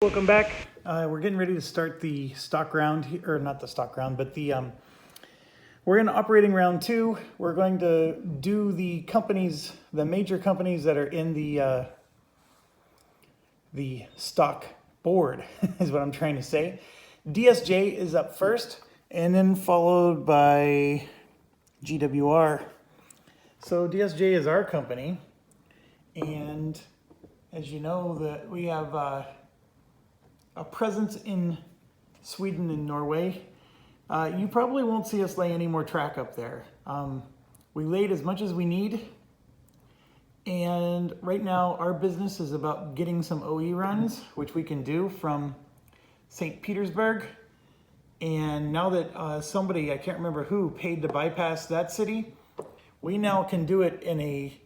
Welcome back. We're getting ready to start the stock round, or not the stock round, but we're in operating round 2. We're going to do the companies, the major companies that are in the stock board, is what I'm trying to say. DSJ is up first, and then followed by GWR. So DSJ is our company, and as you know, that we have a presence in Sweden and Norway. You probably won't see us lay any more track up there. We laid as much as we need, and right now our business is about getting some OE runs, which we can do from St. Petersburg. And now that somebody, I can't remember who, paid to bypass that city, we now can do it in a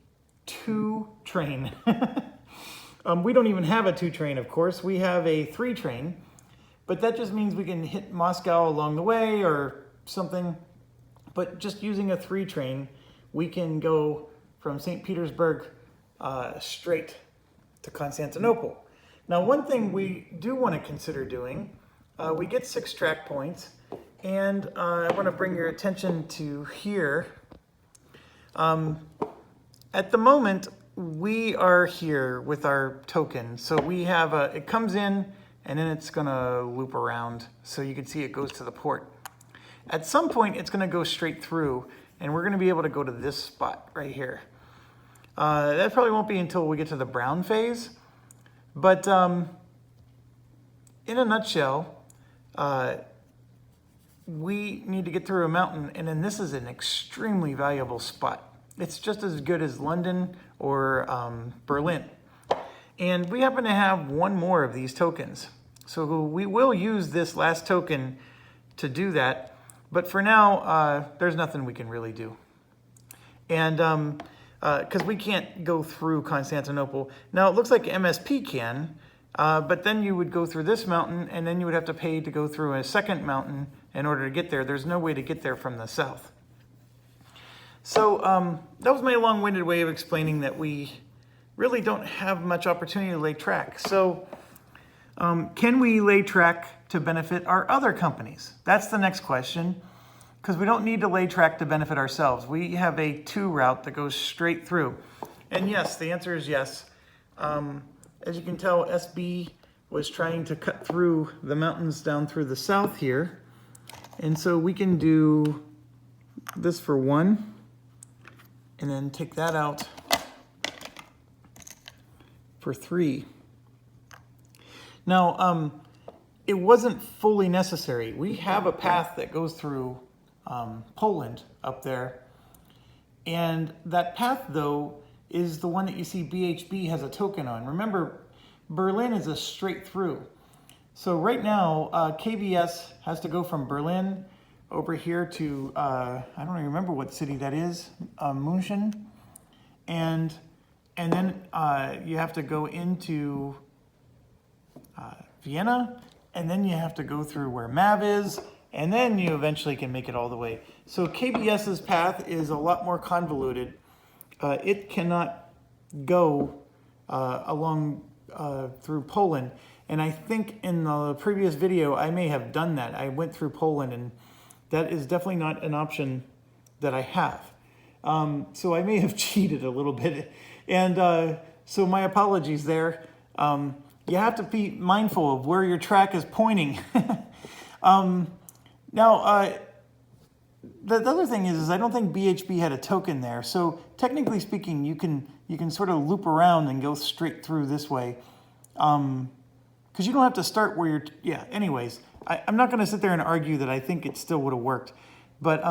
2 train. We don't even have a 2 train, of course. We have a 3 train, but that just means we can hit Moscow along the way or something. But just using a 3 train, we can go from St. Petersburg straight to Constantinople. Now, one thing we do want to consider doing, we get 6 track points, and I want to bring your attention to here. At the moment, we are here with our token. So we have it comes in and then it's gonna loop around. So you can see it goes to the port. At some point, it's gonna go straight through and we're gonna be able to go to this spot right here. That probably won't be until we get to the brown phase. But in a nutshell, we need to get through a mountain, and then this is an extremely valuable spot. It's just as good as London or Berlin. And we happen to have one more of these tokens. So we will use this last token to do that. But for now, there's nothing we can really do. And because we can't go through Constantinople. Now it looks like MSP can, but then you would go through this mountain and then you would have to pay to go through a second mountain in order to get there. There's no way to get there from the south. So that was my long-winded way of explaining that we really don't have much opportunity to lay track. So can we lay track to benefit our other companies? That's the next question, because we don't need to lay track to benefit ourselves. We have a 2 route that goes straight through. And yes, the answer is yes. As you can tell, SB was trying to cut through the mountains down through the south here. And so we can do this for 1. And then take that out for 3. Now, it wasn't fully necessary. We have a path that goes through Poland up there. And that path, though, is the one that you see BHB has a token on. Remember, Berlin is a straight through. So right now, KBS has to go from Berlin over here to, I don't even remember what city that is, München. And then you have to go into Vienna, and then you have to go through where MAV is, and then you eventually can make it all the way. So KBS's path is a lot more convoluted. It cannot go along through Poland. And I think in the previous video, I may have done that. I went through Poland, and that is definitely not an option that I have. So I may have cheated a little bit. And so my apologies there. You have to be mindful of where your track is pointing. Now, the other thing is I don't think BHB had a token there. So technically speaking, you can sort of loop around and go straight through this way. Because you don't have to start where you're, yeah, anyways. I'm not going to sit there and argue that I think it still would have worked. But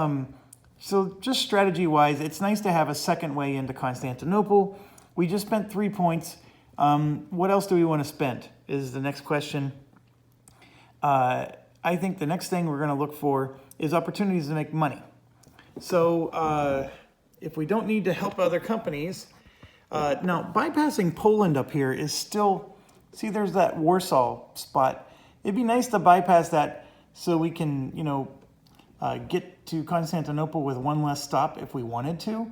so just strategy-wise, it's nice to have a second way into Constantinople. We just spent 3 points. What else do we want to spend is the next question. I think the next thing we're going to look for is opportunities to make money. So if we don't need to help other companies, now bypassing Poland up here is still, see there's that Warsaw spot. It'd be nice to bypass that so we can, you know, get to Constantinople with 1 less stop if we wanted to.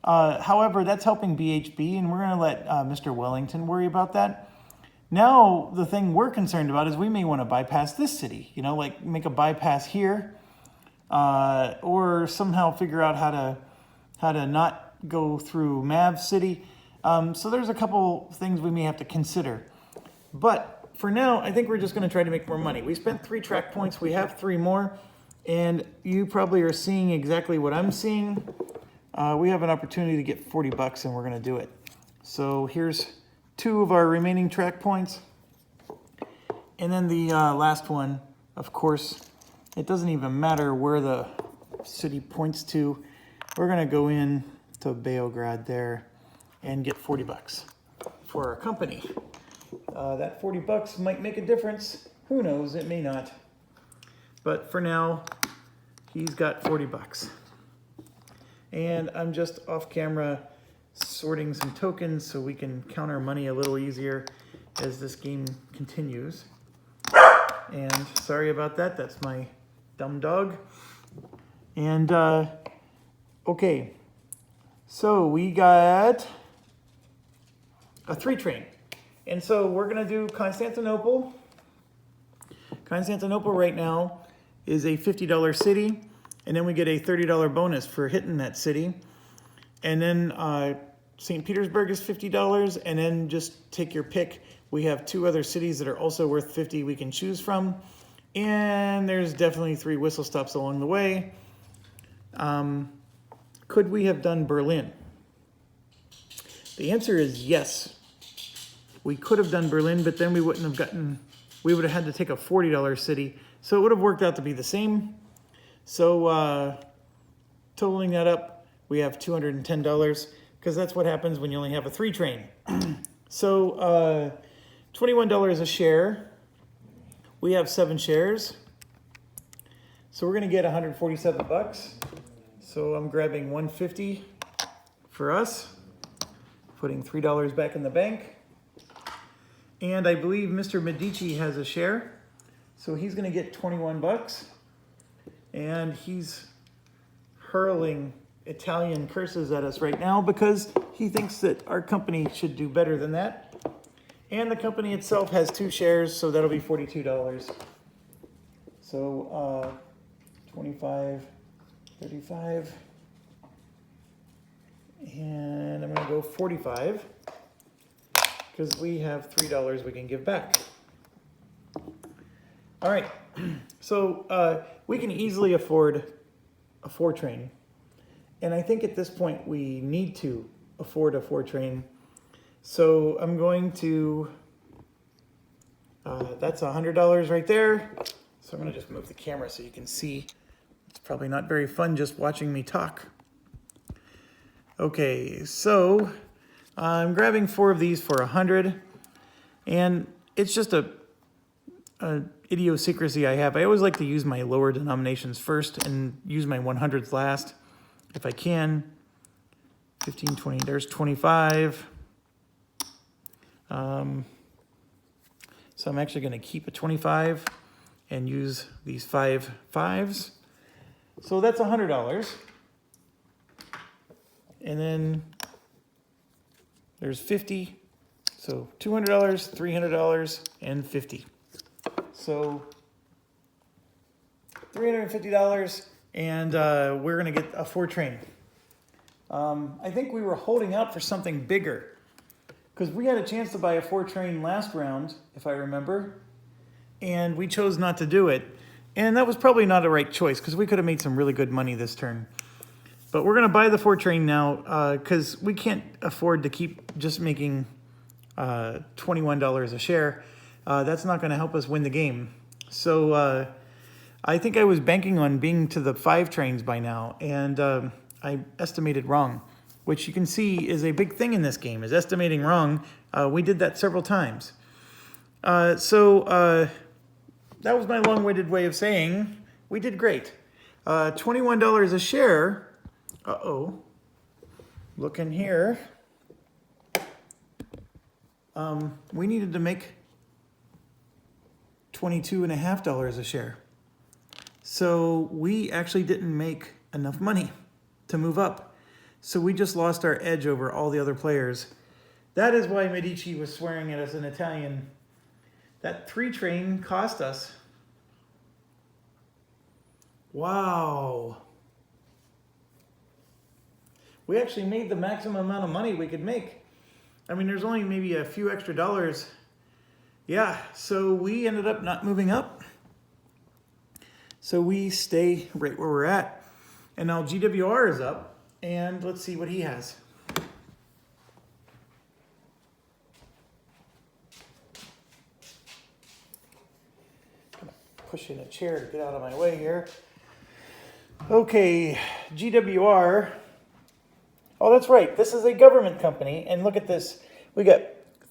However, that's helping BHB, and we're going to let Mr. Wellington worry about that. Now, the thing we're concerned about is we may want to bypass this city, you know, like make a bypass here, or somehow figure out how to not go through Mav City. So there's a couple things we may have to consider. But for now, I think we're just going to try to make more money. We spent 3 track points. We have 3 more. And you probably are seeing exactly what I'm seeing. We have an opportunity to get 40 bucks and we're going to do it. So here's 2 of our remaining track points. And then the last one, of course, it doesn't even matter where the city points to. We're going to go in to Beograd there and get 40 bucks for our company. That 40 bucks might make a difference. Who knows? It may not. But for now, he's got 40 bucks. And I'm just off camera sorting some tokens so we can count our money a little easier as this game continues. And sorry about that, that's my dumb dog. And okay, so we got a 3 train. And so we're gonna do Constantinople. Constantinople right now is a $50 city, and then we get a $30 bonus for hitting that city. And then St. Petersburg is $50, and then just take your pick. We have 2 other cities that are also worth 50 we can choose from. And there's definitely 3 whistle stops along the way. Could we have done Berlin? The answer is yes. We could have done Berlin, but then we wouldn't have gotten, we would have had to take a $40 city. So it would have worked out to be the same. So totaling that up, we have $210, because that's what happens when you only have a 3 train. So $21 a share. We have 7 shares. So we're gonna get 147 bucks. So I'm grabbing 150 for us, putting $3 back in the bank. And I believe Mr. Medici has a share. So he's gonna get 21 bucks. And he's hurling Italian curses at us right now because he thinks that our company should do better than that. And the company itself has 2 shares, so that'll be $42. So 25, 35, and I'm gonna go 45 because we have $3 we can give back. All right, so we can easily afford a 4 train. And I think at this point we need to afford a 4 train. So I'm going to, that's $100 right there. So I'm gonna just move the camera so you can see. It's probably not very fun just watching me talk. Okay, so I'm grabbing 4 of these for 100. And it's just a idiosyncrasy I have. I always like to use my lower denominations first and use my 100s last if I can. 15, 20, there's 25. So I'm actually going to keep a 25 and use these 5 5s. So that's $100. And then there's 50. So $200, $300, and 50. So $350, and we're gonna get a 4 train. I think we were holding out for something bigger because we had a chance to buy a 4 train last round, if I remember, and we chose not to do it. And that was probably not a right choice because we could have made some really good money this turn. But we're gonna buy the 4 train now because we can't afford to keep just making $21 a share. That's not gonna help us win the game. So I think I was banking on being to the 5 trains by now, and I estimated wrong, which you can see is a big thing in this game, is estimating wrong. We did that several times. So that was my long-winded way of saying we did great. $21 a share. Uh-oh. Look in here. We needed to make $22.50 a share. So we actually didn't make enough money to move up. So we just lost our edge over all the other players. That is why Medici was swearing at us in Italian That 3 train cost us, wow. We actually made the maximum amount of money we could make. I mean, there's only maybe a few extra dollars. Yeah, so we ended up not moving up. So we stay right where we're at. And now GWR is up, and let's see what he has. Push in a chair to get out of my way here. Okay, GWR. Oh, that's right. This is a government company, and look at this. We got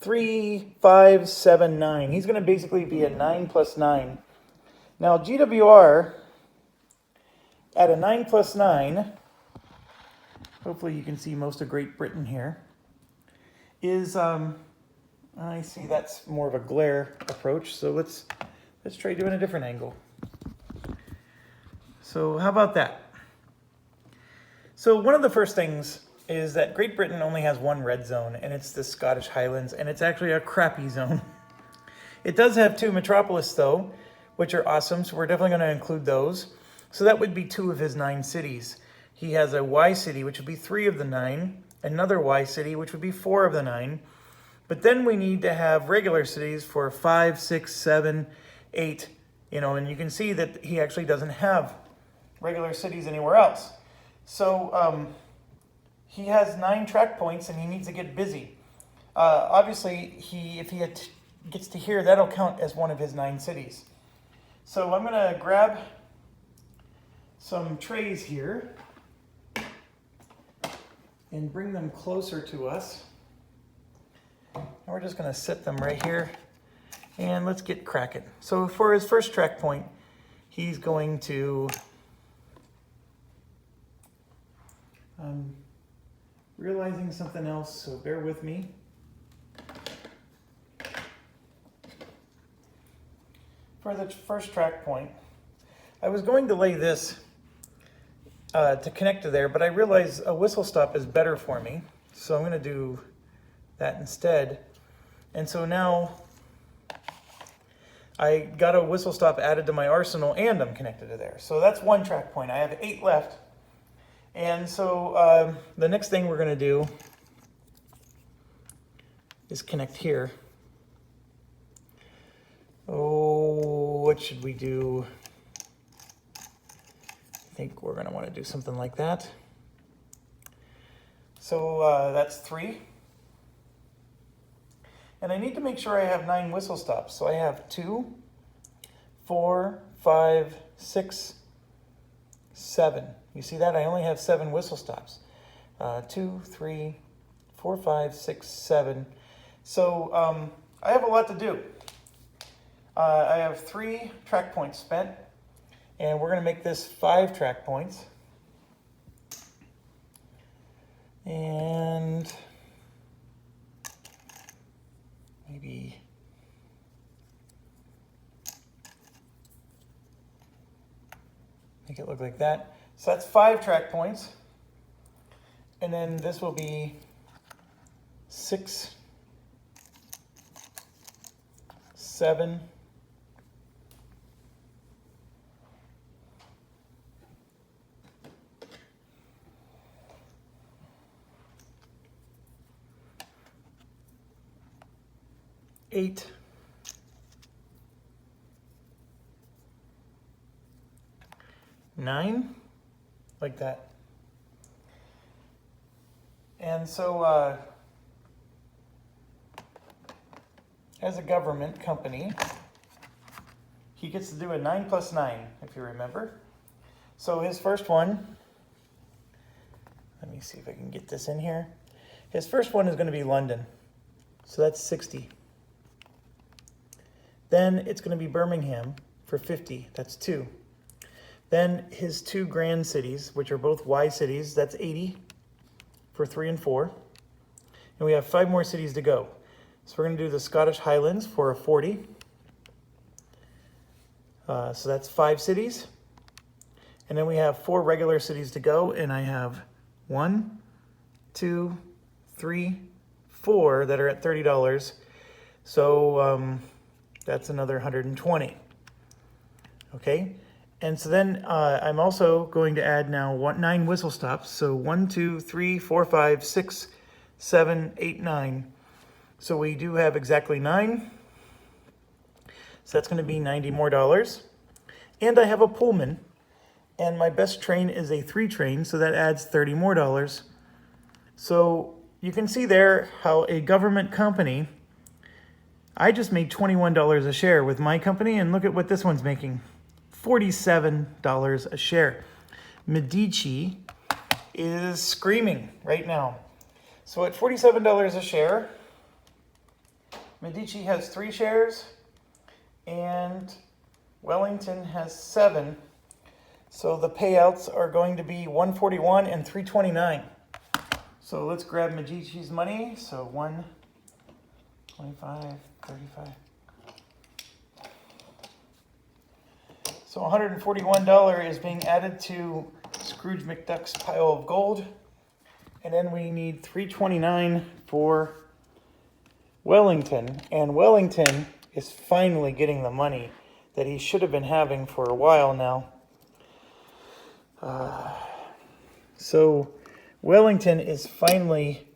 3, 5, 7, 9. He's going to basically be a 9 plus 9. Now, GWR at a 9 plus 9, hopefully you can see most of Great Britain here, is, I see that's more of a glare approach, so let's try doing a different angle. So how about that? So one of the first things is that Great Britain only has one red zone, and it's the Scottish Highlands, and it's actually a crappy zone. It does have 2 metropolis though, which are awesome, so we're definitely going to include those. So that would be 2 of his 9 cities. He has a Y city, which would be 3 of the 9, another Y city, which would be 4 of the 9. But then we need to have regular cities for 5, 6, 7, 8, and you can see that he actually doesn't have regular cities anywhere else. So he has 9 track points, and he needs to get busy. Obviously, if he gets to here, that'll count as one of his 9 cities. So I'm going to grab some trays here and bring them closer to us. And we're just going to set them right here, and let's get cracking. So for his first track point, he's going to realizing something else, so bear with me. For the first track point, I was going to lay this to connect to there, but I realized a whistle stop is better for me, so I'm going to do that instead. And so now I got a whistle stop added to my arsenal, and I'm connected to there. So that's 1 track point. I have 8 left. And so the next thing we're going to do is connect here. Oh, what should we do? I think we're going to want to do something like that. So that's 3. And I need to make sure I have 9 whistle stops. So I have 2, 4, 5, 6, 7. You see that? I only have 7 whistle stops. 2, 3, 4, 5, 6, 7. So I have a lot to do. I have 3 track points spent, and we're going to make this 5 track points. And maybe make it look like that. So that's 5 track points. And then this will be 6, 7, 8, 9, like that. And so as a government company, he gets to do a 9 plus 9, if you remember. So his first one, let me see if I can get this in here. His first one is going to be London. So that's 60. Then it's going to be Birmingham for 50. That's 2. Then his 2 grand cities, which are both Y cities, that's 80 for 3 and 4. And we have 5 more cities to go. So we're going to do the Scottish Highlands for a 40. So that's 5 cities. And then we have 4 regular cities to go, and I have 1, 2, 3, 4 that are at $30. So That's another 120. Okay, and so then I'm also going to add now 9 whistle stops. So 1, 2, 3, 4, 5, 6, 7, 8, 9. So we do have exactly 9. So that's going to be $90 more. And I have a Pullman, and my best train is a 3 train, so that adds $30 more. So you can see there how a government company, I just made $21 a share with my company, and look at what this one's making, $47 a share. Medici is screaming right now. So at $47 a share, Medici has 3 shares, and Wellington has 7. So the payouts are going to be 141 and 329. So let's grab Medici's money. So 1, 25, 35. So $141 is being added to Scrooge McDuck's pile of gold. And then we need 329 for Wellington. And Wellington is finally getting the money that he should have been having for a while now. So Wellington is finally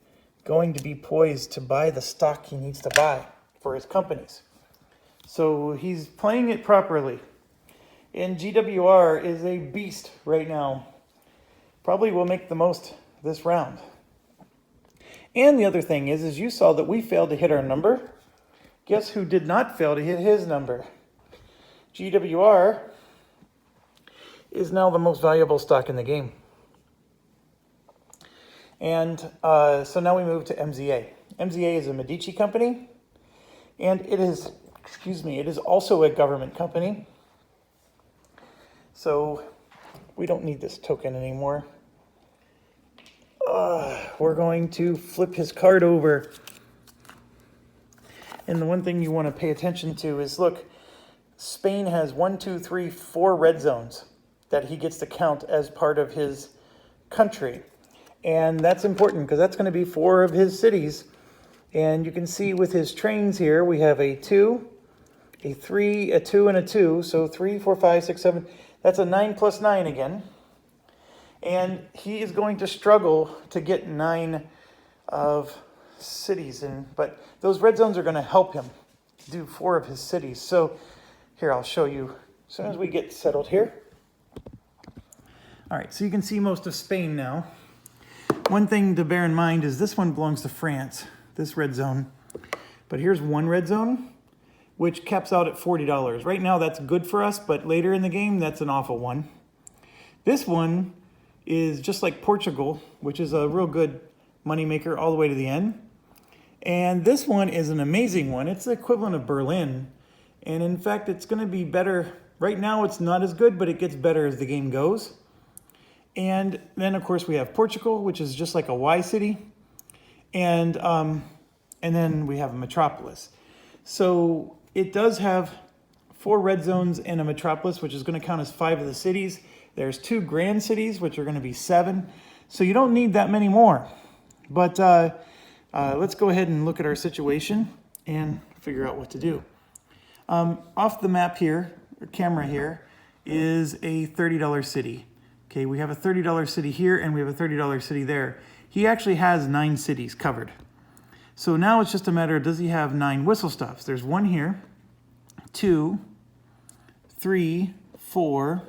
going to be poised to buy the stock he needs to buy for his companies. So he's playing it properly. And GWR is a beast right now. Probably will make the most this round. And the other thing is you saw that we failed to hit our number. Guess who did not fail to hit his number? GWR is now the most valuable stock in the game. And so now we move to MZA. MZA is a Medici company, and it is, it is also a government company. So we don't need this token anymore. We're going to flip his card over. And the one thing you want to pay attention to is, look, Spain has 1, 2, 3, 4 red zones that he gets to count as part of his country. And that's important because that's going to be 4 of his cities. And you can see with his trains here, we have a 2, a 3, a 2, and a 2. So 3, 4, 5, 6, 7. That's a 9 plus 9 again. And he is going to struggle to get 9 of cities in. But those red zones are going to help him do 4 of his cities. So here, I'll show you as soon as we get settled here. All right, so you can see most of Spain now. One thing to bear in mind is this one belongs to France, this red zone. But here's one red zone, which caps out at $40. Right now, that's good for us, but later in the game, that's an awful one. This one is just like Portugal, which is a real good moneymaker all the way to the end. And this one is an amazing one. It's the equivalent of Berlin. And in fact, it's going to be better. Right now, it's not as good, but it gets better as the game goes. And then, of course, we have Portugal, which is just like a Y city. And then we have a metropolis. So it does have 4 red zones and a metropolis, which is going to count as 5 of the cities. There's 2 grand cities, which are going to be 7. So you don't need that many more. But let's go ahead and look at our situation and figure out what to do. Off the map here, or camera here, is a $30 city. Okay, we have a $30 city here, and we have a $30 city there. He actually has 9 cities covered. So now it's just a matter of, does he have 9 whistle stops? There's 1 here, 2, 3, 4,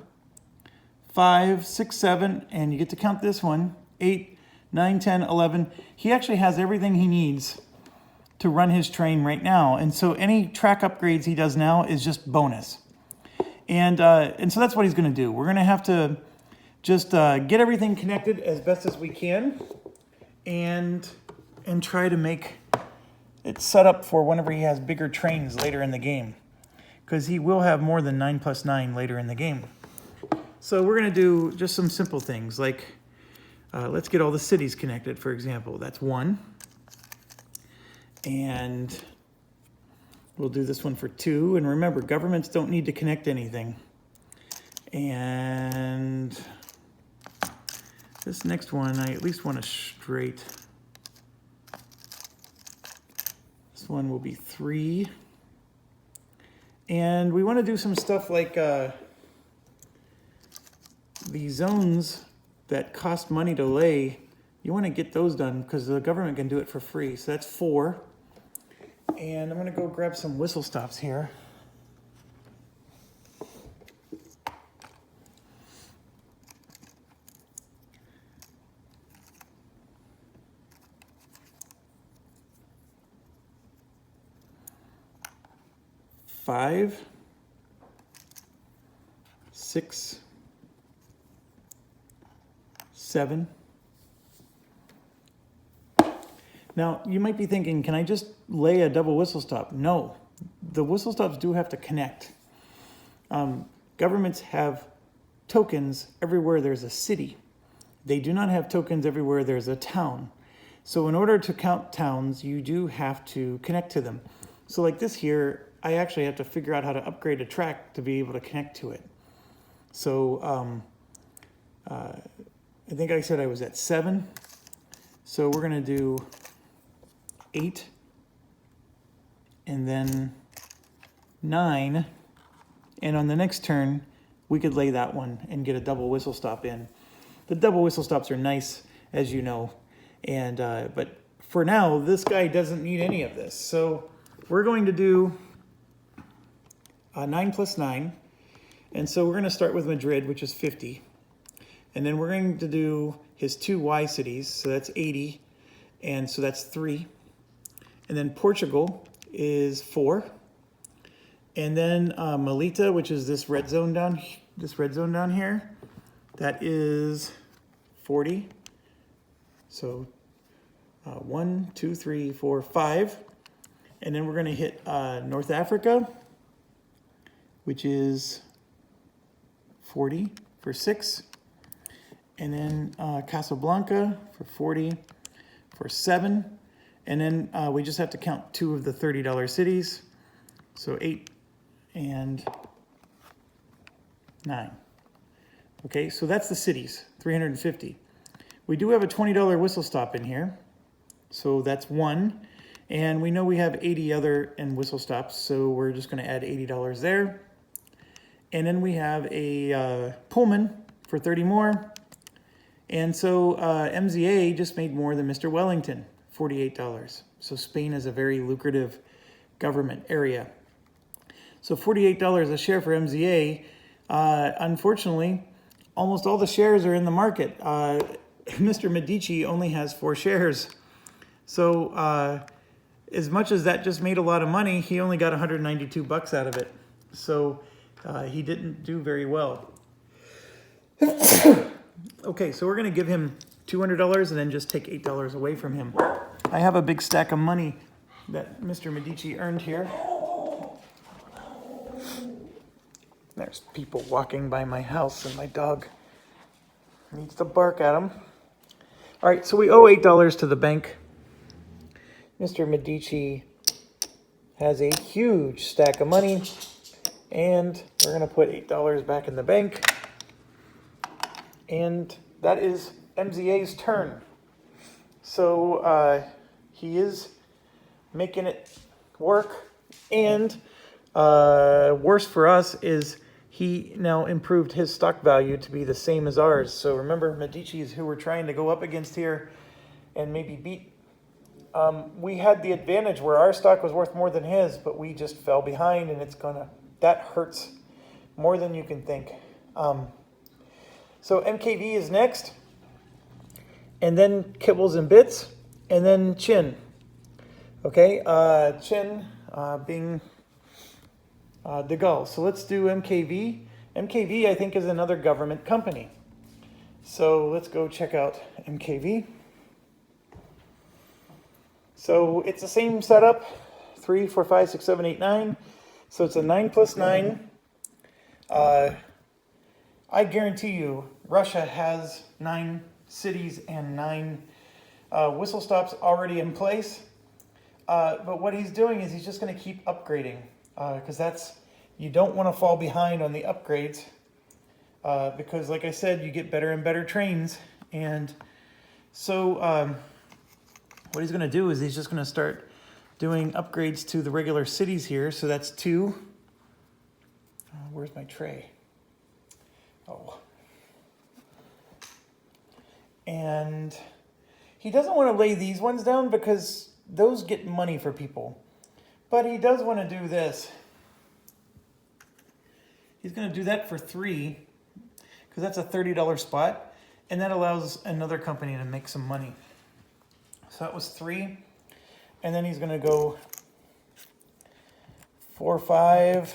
5, 6, 7, and you get to count this one, 8, 9, 10, 11. He actually has everything he needs to run his train right now. And so any track upgrades he does now is just bonus. And so that's what he's going to do. We're going to have to just get everything connected as best as we can and try to make it set up for whenever he has bigger trains later in the game, because he will have more than 9 plus 9 later in the game. So we're going to do just some simple things like let's get all the cities connected, for example. That's 1. And we'll do this one for 2. And remember, governments don't need to connect anything. And this next one, I at least want a straight. This one will be 3. And we want to do some stuff like the zones that cost money to lay. You want to get those done because the government can do it for free. So that's 4. And I'm going to go grab some whistle stops here. Five, 6, 7. Now, you might be thinking, can I just lay a double whistle stop? No, the whistle stops do have to connect. Governments have tokens everywhere there's a city. They do not have tokens everywhere there's a town. So in order to count towns, you do have to connect to them. So like this here, I actually have to figure out how to upgrade a track to be able to connect to it. So I think I said I was at 7. So we're going to do 8 and then 9. And on the next turn, we could lay that one and get a double whistle stop in. The double whistle stops are nice, as you know. And but for now, this guy doesn't need any of this. So we're going to do 9 plus 9. And so we're going to start with Madrid, which is 50. And then we're going to do his 2 Y cities. So that's 80. And so that's 3. And then Portugal is 4. And then Melita, which is this red zone down here, that is 40. So 1, 2, 3, 4, 5. And then we're going to hit North Africa, which is 40 for 6. And then Casablanca for 40 for 7. And then we just have to count 2 of the $30 cities. So 8 and 9. Okay, so that's the cities, 350. We do have a $20 whistle stop in here. So that's 1. And we know we have 80 other and whistle stops, so we're just going to add $80 there. And then we have a Pullman for 30 more. And so MZA just made more than Mr. Wellington, $48. So Spain is a very lucrative government area. So $48 a share for MZA. Unfortunately, almost all the shares are in the market. Mr. Medici only has 4 shares. So as much as that just made a lot of money, he only got 192 bucks out of it. So he didn't do very well. Okay, so we're going to give him $200 and then just take $8 away from him. I have a big stack of money that Mr. Medici earned here. There's people walking by my house and my dog needs to bark at them. All right, so we owe $8 to the bank. Mr. Medici has a huge stack of money, and we're going to put $8 back in the bank. And that is MZA's turn. So he is making it work. And worse for us is he now improved his stock value to be the same as ours. So remember, Medici's who we're trying to go up against here and maybe beat. We had the advantage where our stock was worth more than his, but we just fell behind, and that hurts more than you can think. So MKV is next, and then Kibbles and Bits, and then Chin. Okay, Chin being De Gaulle. So let's do MKV. MKV, I think, is another government company. So let's go check out MKV. So it's the same setup, 3, 4, 5, 6, 7, 8, 9. So it's a 9 plus 9. I guarantee you, Russia has 9 cities and 9 whistle stops already in place. But what he's doing is he's just going to keep upgrading, because you don't want to fall behind on the upgrades, because like I said, you get better and better trains. And so what he's going to do is he's just going to start doing upgrades to the regular cities here. So that's 2, where's my tray? Oh. And he doesn't want to lay these ones down because those get money for people. But he does want to do this. He's going to do that for 3 because that's a $30 spot. And that allows another company to make some money. So that was 3. And then he's going to go 4, 5.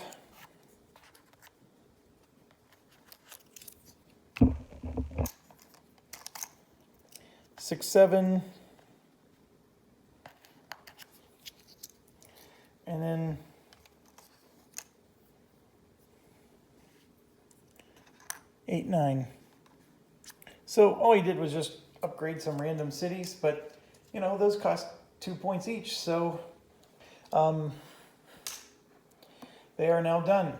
6, 7. And then 8, 9. So all he did was just upgrade some random cities, but you know, those cost 2 points each. So they are now done.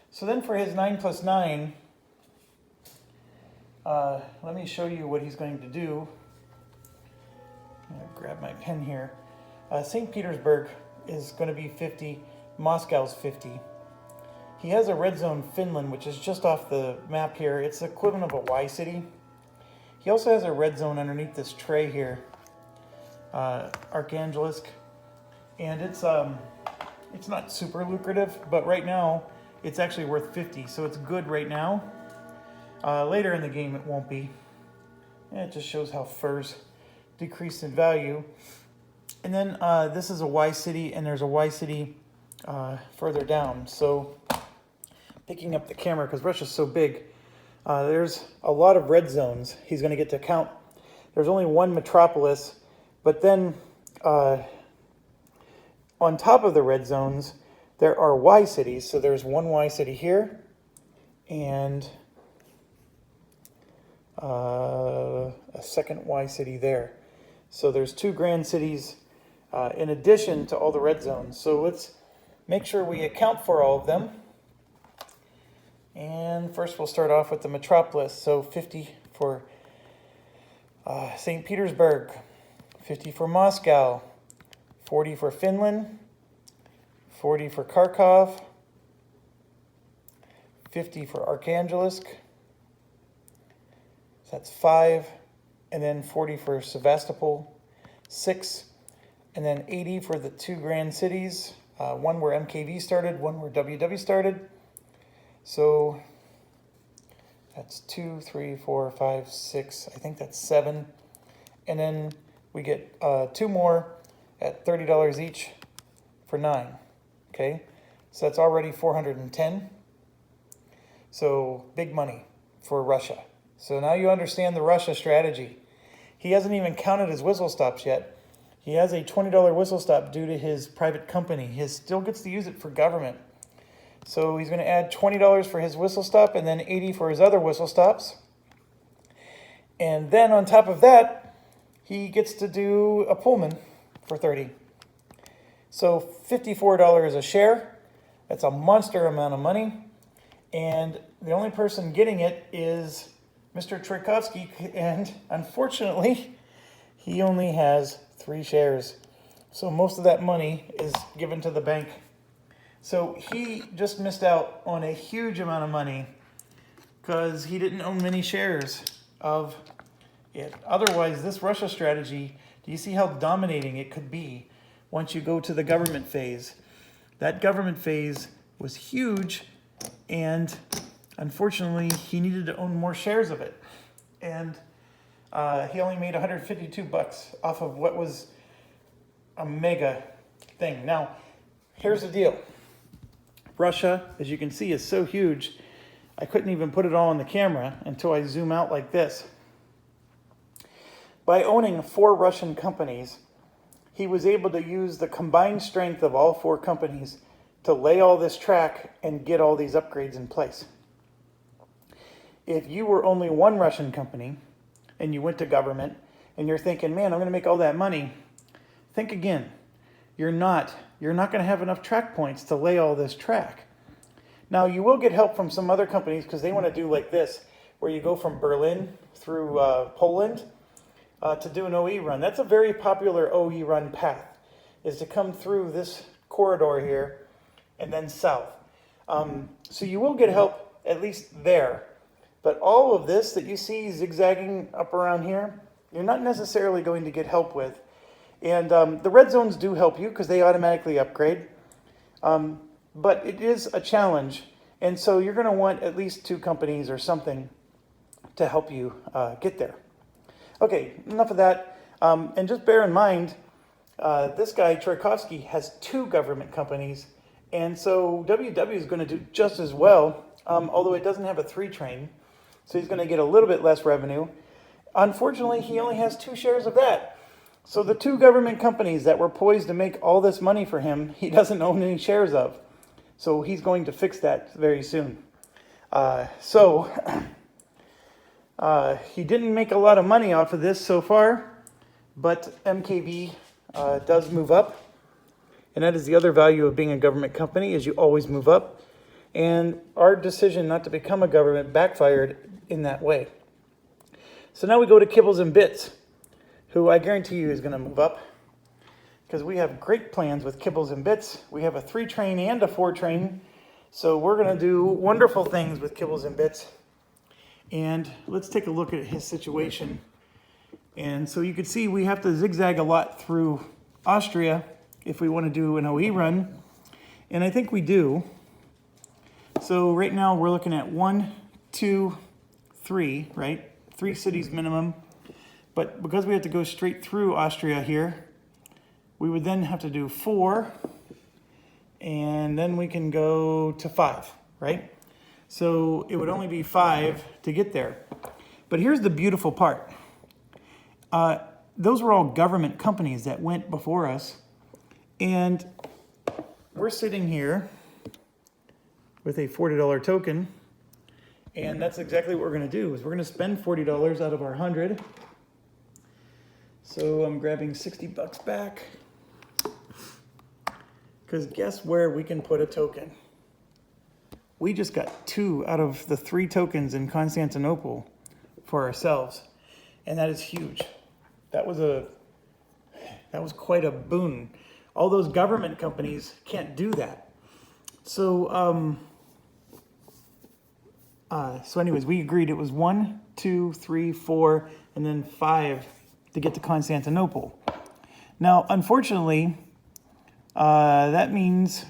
So then for his 9 plus 9, let me show you what he's going to do. I'm going to grab my pen here. St. Petersburg is going to be 50. Moscow's 50. He has a red zone, Finland, which is just off the map here. It's the equivalent of a Y city. He also has a red zone underneath this tray here, Arkhangelsk, and it's not super lucrative, but right now it's actually worth 50, so it's good right now. Later in the game it won't be. And it just shows how furs decrease in value. And then this is a Y city, and there's a Y city further down. So picking up the camera because Russia's so big, there's a lot of red zones he's going to get to count. There's only one metropolis, but then on top of the red zones there are Y cities. So there's one Y city here and a second Y city there. So there's 2 grand cities in addition to all the red zones. So let's make sure we account for all of them. And first we'll start off with the metropolis. So 50 for St. Petersburg, 50 for Moscow, 40 for Finland, 40 for Kharkov, 50 for Arkhangelsk, so that's 5, and then 40 for Sevastopol, 6, and then 80 for the 2 grand cities, one where MKV started, one where WW started. So that's 2, 3, 4, 5, 6, I think that's 7. And then we get 2 more at $30 each for 9. Okay, so that's already 410. So big money for Russia. So now you understand the Russia strategy. He hasn't even counted his whistle stops yet. He has a $20 whistle stop due to his private company. He still gets to use it for government. So he's going to add $20 for his whistle stop and then 80 for his other whistle stops. And then on top of that, he gets to do a Pullman for 30. So $54 a share. That's a monster amount of money. And the only person getting it is Mr. Tchaikovsky, and unfortunately, he only has 3 shares. So most of that money is given to the bank. So he just missed out on a huge amount of money because he didn't own many shares of it. Otherwise, this Russia strategy, do you see how dominating it could be once you go to the government phase? That government phase was huge, and unfortunately, he needed to own more shares of it. And he only made 152 bucks off of what was a mega thing. Now, here's the deal. Russia, as you can see, is so huge, I couldn't even put it all on the camera until I zoom out like this. By owning 4 Russian companies, he was able to use the combined strength of all 4 companies to lay all this track and get all these upgrades in place. If you were only one Russian company and you went to government and you're thinking, man, I'm going to make all that money, think again. You're not going to have enough track points to lay all this track. Now, you will get help from some other companies because they want to do like this, where you go from Berlin through Poland to do an OE run. That's a very popular OE run path, is to come through this corridor here and then south. So you will get help at least there. But all of this that you see zigzagging up around here, you're not necessarily going to get help with. And the red zones do help you because they automatically upgrade. But it is a challenge. And so you're going to want at least 2 companies or something to help you get there. Okay, enough of that. And just bear in mind, this guy, Troikovsky, has 2 government companies. And so WW is going to do just as well, although it doesn't have a 3 train. So he's going to get a little bit less revenue. Unfortunately, he only has 2 shares of that. So the 2 government companies that were poised to make all this money for him, he doesn't own any shares of. So he's going to fix that very soon. He didn't make a lot of money off of this so far, but MKB does move up. And that is the other value of being a government company, is you always move up. And our decision not to become a government backfired in that way. So now we go to Kibbles and Bits, who I guarantee you is going to move up, because we have great plans with Kibbles and Bits. We have a 3 train and a 4 train. So we're going to do wonderful things with Kibbles and Bits. And let's take a look at his situation. And so you can see we have to zigzag a lot through Austria if we want to do an OE run. And I think we do. So right now we're looking at 1, 2, 3, right? 3 cities minimum. But because we have to go straight through Austria here, we would then have to do 4, and then we can go to 5, right? So it would only be 5 to get there. But here's the beautiful part. Those were all government companies that went before us. And we're sitting here with a $40 token. And that's exactly what we're going to do, is we're going to spend $40 out of our 100. So I'm grabbing 60 bucks back. Because guess where we can put a token? We just got 2 out of the 3 tokens in Constantinople for ourselves. And that is huge. That was quite a boon. All those government companies can't do that. So anyways, we agreed it was 1, 2, 3, 4, and then 5 to get to Constantinople. Now, unfortunately, that means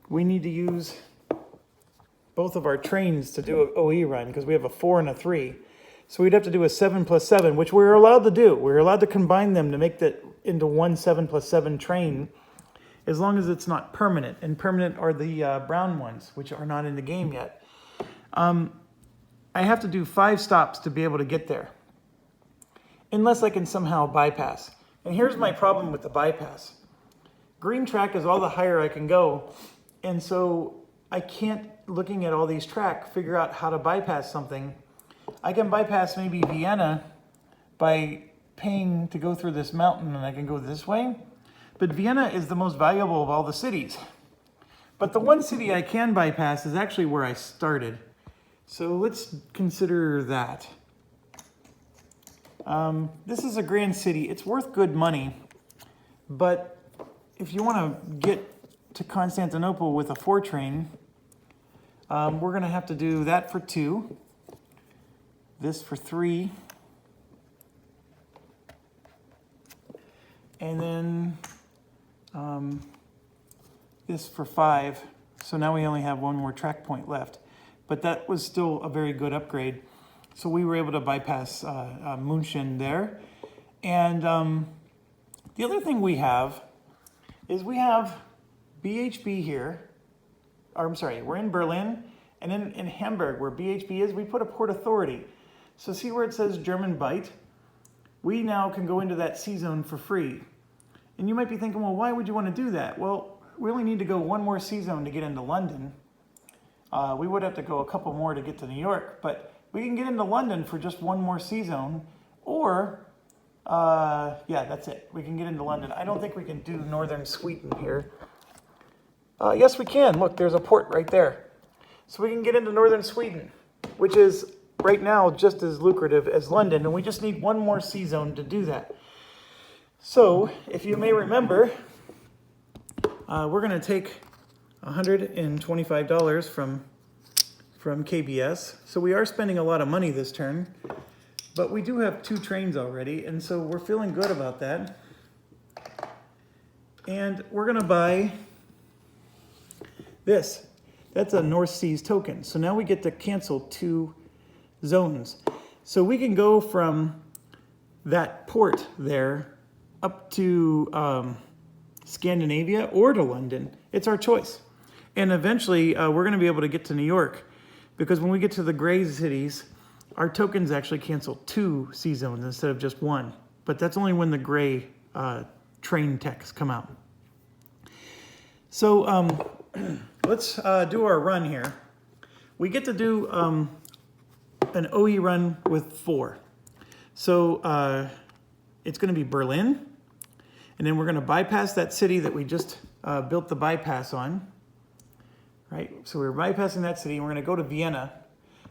we need to use both of our trains to do an OE run, because we have a 4 and a 3. So we'd have to do a 7 plus 7, which we're allowed to do. We're allowed to combine them to make that into one 7 plus 7 train, as long as it's not permanent. And permanent are the brown ones, which are not in the game yet. I have to do 5 stops to be able to get there, unless I can somehow bypass. And here's my problem with the bypass. Green track is all the higher I can go, and so I can't, looking at all these track, figure out how to bypass something. I can bypass maybe Vienna by paying to go through this mountain, and I can go this way. But Vienna is the most valuable of all the cities. But the one city I can bypass is actually where I started. So let's consider that. This is a grand city. It's worth good money. But if you want to get to Constantinople with a 4 train, we're going to have to do that for 2. This for 3. And then this for 5. So now we only have 1 more track point left. But that was still a very good upgrade. So we were able to bypass München there. And the other thing we have is we have BHB here. Or, I'm sorry, we're in Berlin. And in Hamburg, where BHB is, we put a port authority. So see where it says German Byte? We now can go into that C-zone for free. And you might be thinking, well, why would you want to do that? Well, we only need to go 1 more C-zone to get into London. We would have to go a couple more to get to New York, but we can get into London for just 1 more C-zone. Or, yeah, that's it. We can get into London. I don't think we can do northern Sweden here. Yes, we can. Look, there's a port right there. So we can get into northern Sweden, which is right now just as lucrative as London, and we just need 1 more C-zone to do that. So, if you may remember, we're going to take $125 from KBS. So we are spending a lot of money this turn, but we do have 2 trains already, and so we're feeling good about that. And we're gonna buy this. That's a North Seas token. So now we get to cancel 2 zones. So we can go from that port there up to Scandinavia or to London. It's our choice. And eventually we're gonna be able to get to New York, because when we get to the gray cities, our tokens actually cancel 2 sea zones instead of just 1. But that's only when the gray train techs come out. So let's do our run here. We get to do an OE run with 4. So it's going to be Berlin, and then we're going to bypass that city that we just built the bypass on. Right? So we're bypassing that city, and we're going to go to Vienna.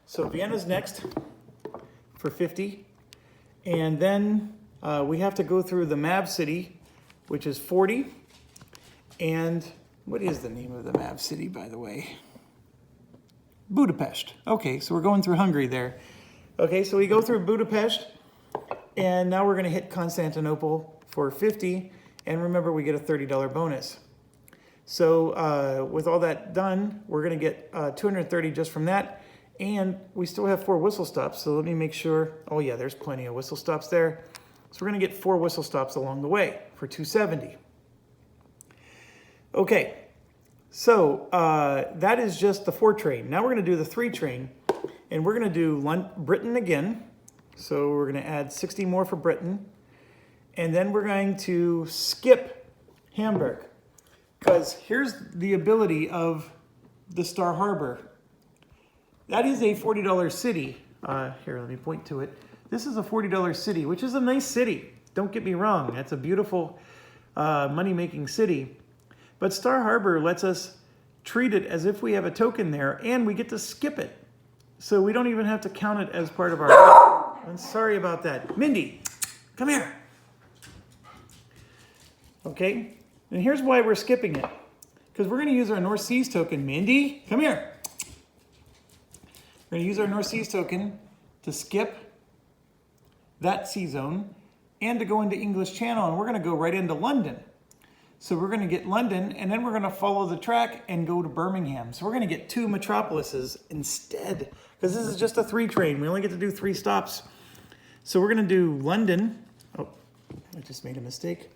So Vienna's next for 50. And then we have to go through the MAV city, which is 40. And what is the name of the MAV city, by the way? Budapest. Okay, so we're going through Hungary there. Okay, so we go through Budapest, and now we're going to hit Constantinople for 50. And remember, we get a $30 bonus. So with all that done, we're going to get 230 just from that. And we still have 4 whistle stops. So let me make sure. Oh yeah, there's plenty of whistle stops there. So we're going to get 4 whistle stops along the way for 270. Okay, so that is just the 4 train. Now we're going to do the 3 train, and we're going to do Britain again. So we're going to add 60 more for Britain. And then we're going to skip Hamburg, because here's the ability of the Star Harbor. That is a $40 city. Here, let me point to it. This is a $40 city, which is a nice city. Don't get me wrong. That's a beautiful money-making city. But Star Harbor lets us treat it as if we have a token there, and we get to skip it. So we don't even have to count it as part of our... I'm sorry about that. Mindy, come here. Okay, and here's why we're skipping it. Because we're going to use our North Seas token. Mindy, come here. We're going to use our North Seas token to skip that sea zone and to go into English Channel, and we're going to go right into London. So we're going to get London, and then we're going to follow the track and go to Birmingham. So we're going to get 2 metropolises instead, because this is just a 3 train. We only get to do 3 stops. So we're going to do London. Oh, I just made a mistake.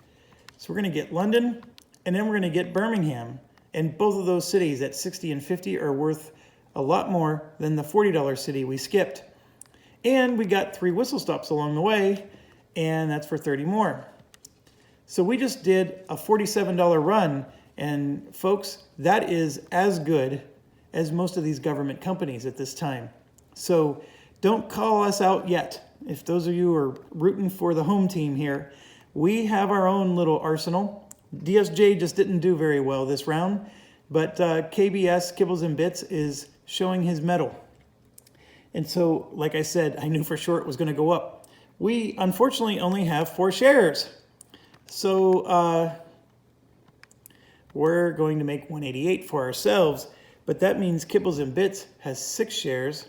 So we're going to get London, and then we're going to get Birmingham. And both of those cities at 60 and 50 are worth a lot more than the $40 city we skipped. And we got 3 whistle stops along the way, and that's for 30 more. So we just did a $47 run, and folks, that is as good as most of these government companies at this time. So don't call us out yet. If those of you are rooting for the home team here, we have our own little arsenal. DSJ just didn't do very well this round, but KBS, Kibbles and Bits, is showing his mettle. And so, like I said, I knew for sure it was going to go up. We, unfortunately, only have 4 shares. So we're going to make 188 for ourselves, but that means Kibbles and Bits has 6 shares.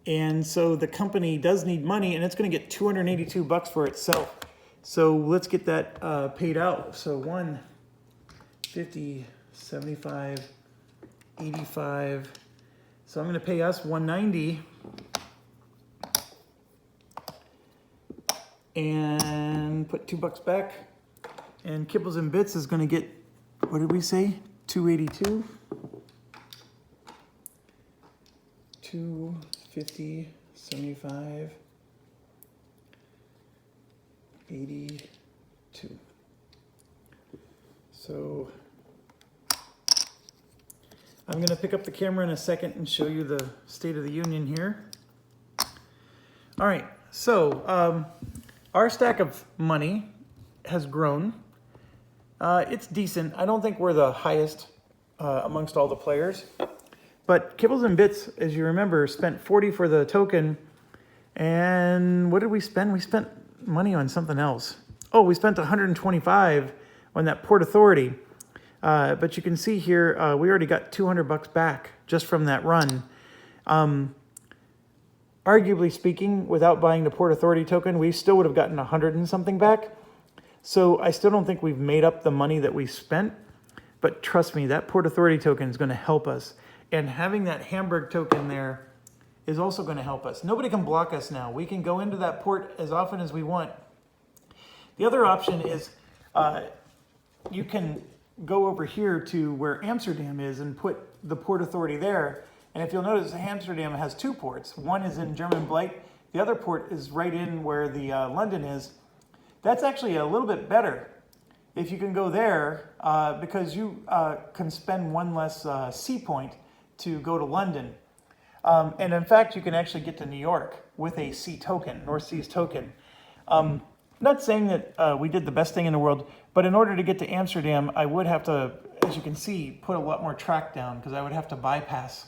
And so the company does need money, and it's going to get $282 for itself. So let's get that paid out. So 150, 75, 85. So I'm going to pay us 190. And put $2 back. And Kibbles and Bits is going to get, what did we say? 282. 250, 75, 82. So I'm going to pick up the camera in a second and show you the State of the Union here. All right, so our stack of money has grown. It's decent. I don't think we're the highest amongst all the players. But Kibbles and Bits, as you remember, spent 40 for the token. And what did we spend? We spent money on something else. Oh, we spent 125 on that Port Authority. But you can see here, we already got $200 back just from that run. Arguably speaking, without buying the Port Authority token, we still would have gotten 100 and something back. So I still don't think we've made up the money that we spent. But trust me, that Port Authority token is going to help us. And having that Hamburg token there is also going to help us. Nobody can block us now. We can go into that port as often as we want. The other option is you can go over here to where Amsterdam is and put the Port Authority there. And if you'll notice, Amsterdam has two ports. One is in German Blight. The other port is right in where the London is. That's actually a little bit better if you can go there because you can spend one less sea point to go to London. And in fact, you can actually get to New York with a sea token, North Seas token. Not saying that we did the best thing in the world, but in order to get to Amsterdam, I would have to, as you can see, put a lot more track down because I would have to bypass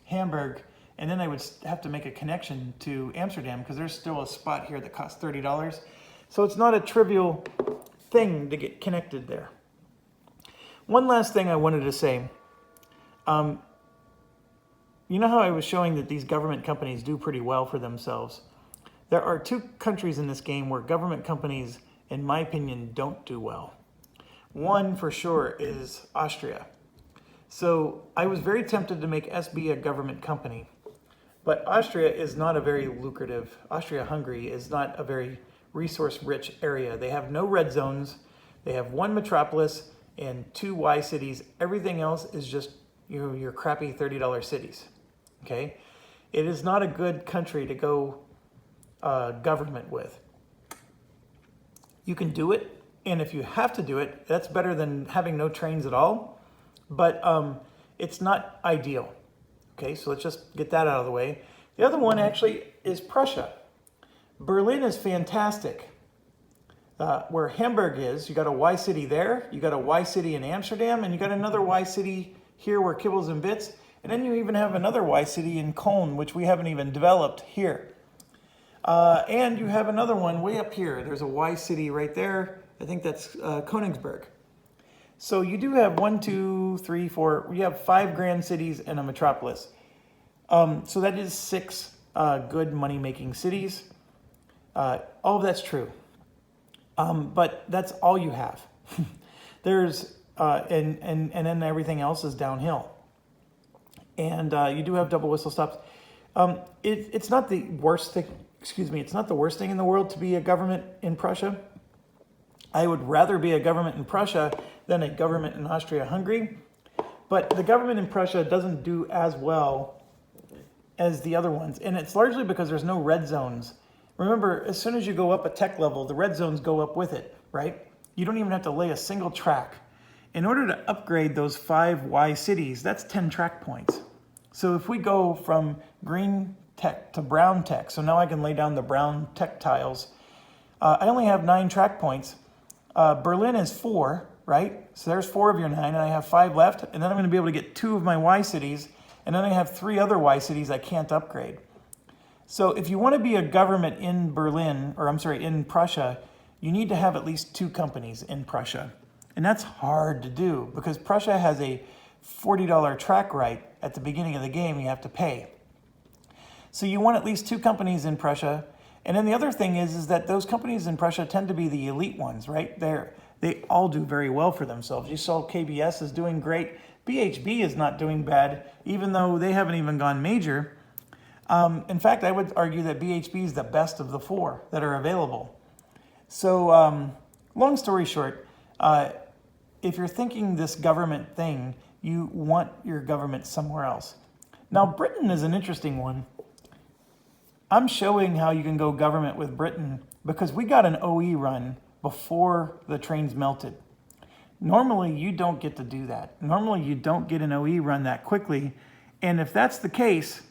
Hamburg, and then I would have to make a connection to Amsterdam because there's still a spot here that costs $30. So it's not a trivial thing to get connected there. One last thing I wanted to say. You know how I was showing that these government companies do pretty well for themselves? There are two countries in this game where government companies, in my opinion, don't do well. One for sure is Austria. So I was very tempted to make SB a government company, but Austria is not a very lucrative, Austria-Hungary is not a very resource-rich area. They have no red zones, they have one metropolis and 2 Y cities. Everything else is just your crappy $30 cities, okay? It is not a good country to go government with. You can do it, and if you have to do it, that's better than having no trains at all. But it's not ideal. Okay, so let's just get that out of the way. The other one actually is Prussia. Berlin is fantastic. Where Hamburg is, you got a Y city there, you got a Y city in Amsterdam, and you got another Y city here where Kibbles and Bits, and then you even have another Y city in Cologne, which we haven't even developed here. And you have another one way up here. There's a Y city right there. I think that's Königsberg. So you do have 1, 2, 3, 4, you have 5 grand cities and a metropolis. So that is 6 good money-making cities. All of that's true. But that's all you have. There's, and then everything else is downhill. And you do have double whistle stops. It's not the worst thing, it's not the worst thing in the world to be a government in Prussia. I would rather be a government in Prussia than a government in Austria-Hungary. But the government in Prussia doesn't do as well as the other ones. And it's largely because there's no red zones. Remember, as soon as you go up a tech level, the red zones go up with it, right? You don't even have to lay a single track. In order to upgrade those 5 Y cities, that's 10 track points. So if we go from green tech to brown tech, so now I can lay down the brown tech tiles, I only have 9 track points. Berlin is 4, right? So there's 4 of your 9, and I have 5 left, and then I'm going to be able to get 2 of my Y cities, and then I have 3 other Y cities I can't upgrade. So if you want to be a government in Berlin, or I'm sorry, in Prussia, you need to have at least 2 companies in Prussia. And that's hard to do, because Prussia has a $40 track right at the beginning of the game you have to pay. So you want at least 2 companies in Prussia. And then the other thing is that those companies in Prussia tend to be the elite ones, right? They all do very well for themselves. You saw KBS is doing great. BHB is not doing bad, even though they haven't even gone major. In fact, I would argue that BHB is the best of the 4 that are available. So long story short, if you're thinking this government thing, you want your government somewhere else. Now, Britain is an interesting one. I'm showing how you can go government with Britain because we got an OE run before the trains melted. Normally, you don't get to do that. Normally, you don't get an OE run that quickly. And if that's the case,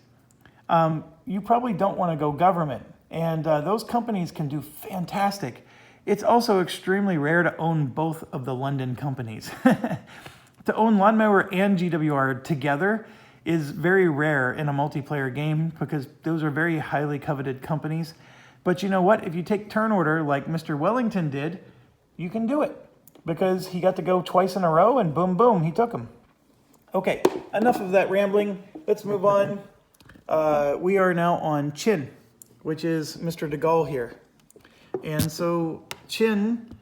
you probably don't want to go government. And those companies can do fantastic. It's also extremely rare to own both of the London companies. To own Lawnmower and GWR together is very rare in a multiplayer game because those are very highly coveted companies. But you know what? If you take turn order like Mr. Wellington did, you can do it because he got to go twice in a row and boom, boom, he took him. Okay, enough of that rambling. Let's move on. We are now on Chin, which is Mr. De Gaulle here. And so Chin,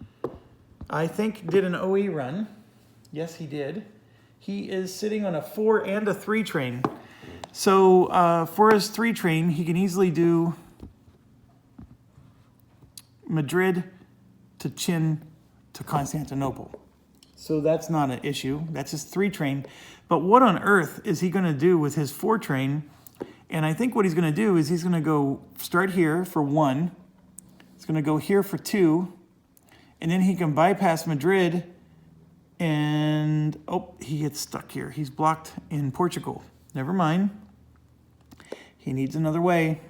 I think, did an OE run. Yes, he did. He is sitting on a 4 and a 3 train. So for his 3 train, he can easily do Madrid to Chin to Constantinople. So that's not an issue. That's his 3 train. But what on earth is he going to do with his 4 train? And I think what he's going to do is he's going to go start here for 1. He's going to go here for 2. And then he can bypass Madrid. And, oh, he gets stuck here. He's blocked in Portugal. Never mind. He needs another way.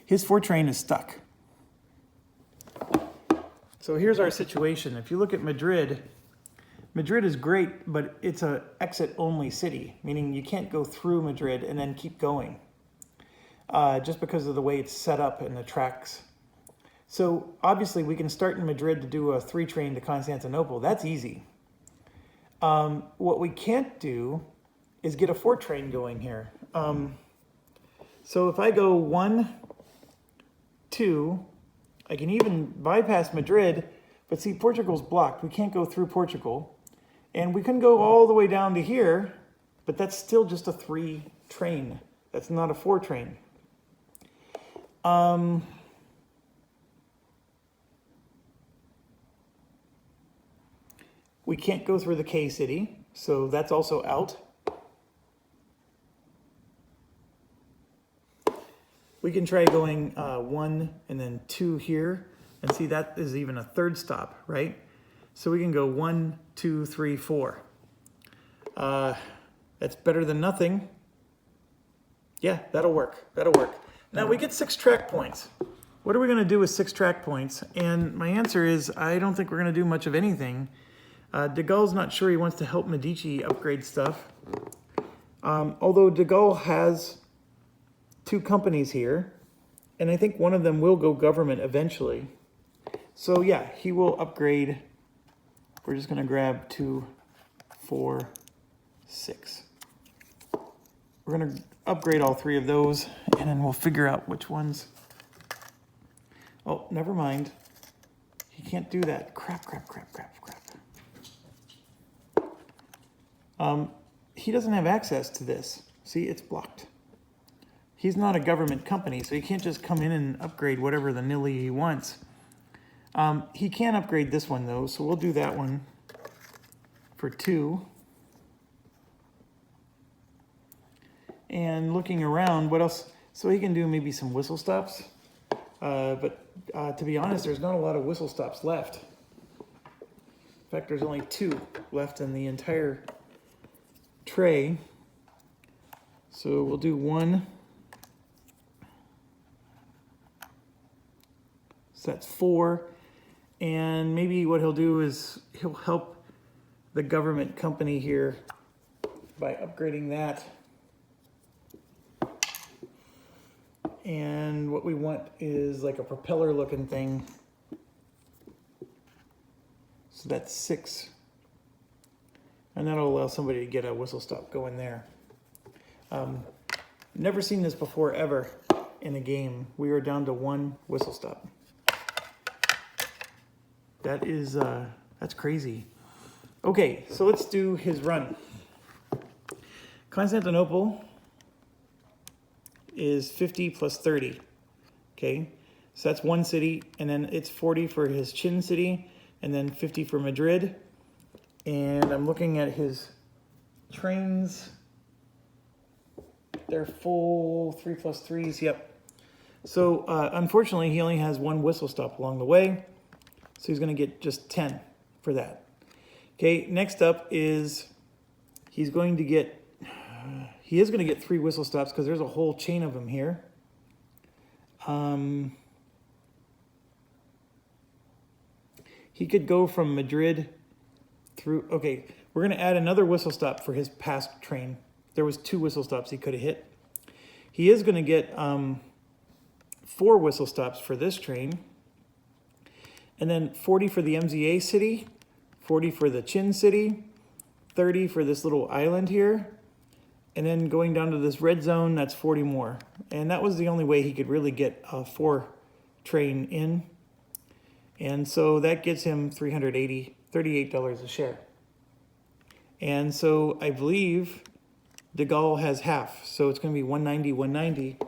His 4 train is stuck. So here's our situation. If you look at Madrid, Madrid is great, but it's an exit-only city, meaning you can't go through Madrid and then keep going, just because of the way it's set up in the tracks. So obviously we can start in Madrid to do a 3 train to Constantinople. That's easy. What we can't do is get a 4 train going here. So if I go 1, 2, I can even bypass Madrid, but see, Portugal's blocked. We can't go through Portugal. And we can go all the way down to here, but that's still just a 3 train. That's not a 4 train. We can't go through the K city, so that's also out. We can try going 1 and then 2 here, and see that is even a 3rd stop, right? So we can go 1, 2, 3, 4. That's better than nothing. Yeah, that'll work. That'll work. Now we get 6 track points. What are we going to do with 6 track points? And my answer is I don't think we're going to do much of anything. De Gaulle's not sure he wants to help Medici upgrade stuff. Although De Gaulle has 2 companies here, and I think one of them will go government eventually. So yeah, he will upgrade. We're just going to grab 2, 4, 6. We're going to upgrade all 3 of those, and then we'll figure out which ones. Oh, never mind. He can't do that. Crap. He doesn't have access to this. See, it's blocked. He's not a government company, so he can't just come in and upgrade whatever the nilly he wants. He can upgrade this one, though, so we'll do that one for 2. And looking around, what else? So he can do maybe some whistle stops. But to be honest, there's not a lot of whistle stops left. In fact, there's only 2 left in the entire tray. So we'll do 1. So that's 4. And maybe what he'll do is he'll help the government company here by upgrading that. And what we want is like a propeller looking thing. So that's 6. And that'll allow somebody to get a whistle stop going there. Never seen this before ever in a game. We are down to 1 whistle stop. That is, that's crazy. Okay, so let's do his run. Constantinople is 50 plus 30. Okay, so that's 1 city, and then it's 40 for his Chin city, and then 50 for Madrid. And I'm looking at his trains. They're full 3 plus 3s, yep. So unfortunately, he only has 1 whistle stop along the way. So he's going to get just 10 for that. Okay, next up is he is going to get 3 whistle stops because there's a whole chain of them here. He could go from Madrid through, okay, we're going to add another whistle stop for his past train. There was 2 whistle stops he could have hit. He is going to get 4 whistle stops for this train, and then 40 for the MZA city, 40 for the Chin city, 30 for this little island here, and then going down to this red zone, that's 40 more. And that was the only way he could really get a 4 train in. And so that gets him $38 a share. And so I believe De Gaulle has half, so it's going to be 190, 190.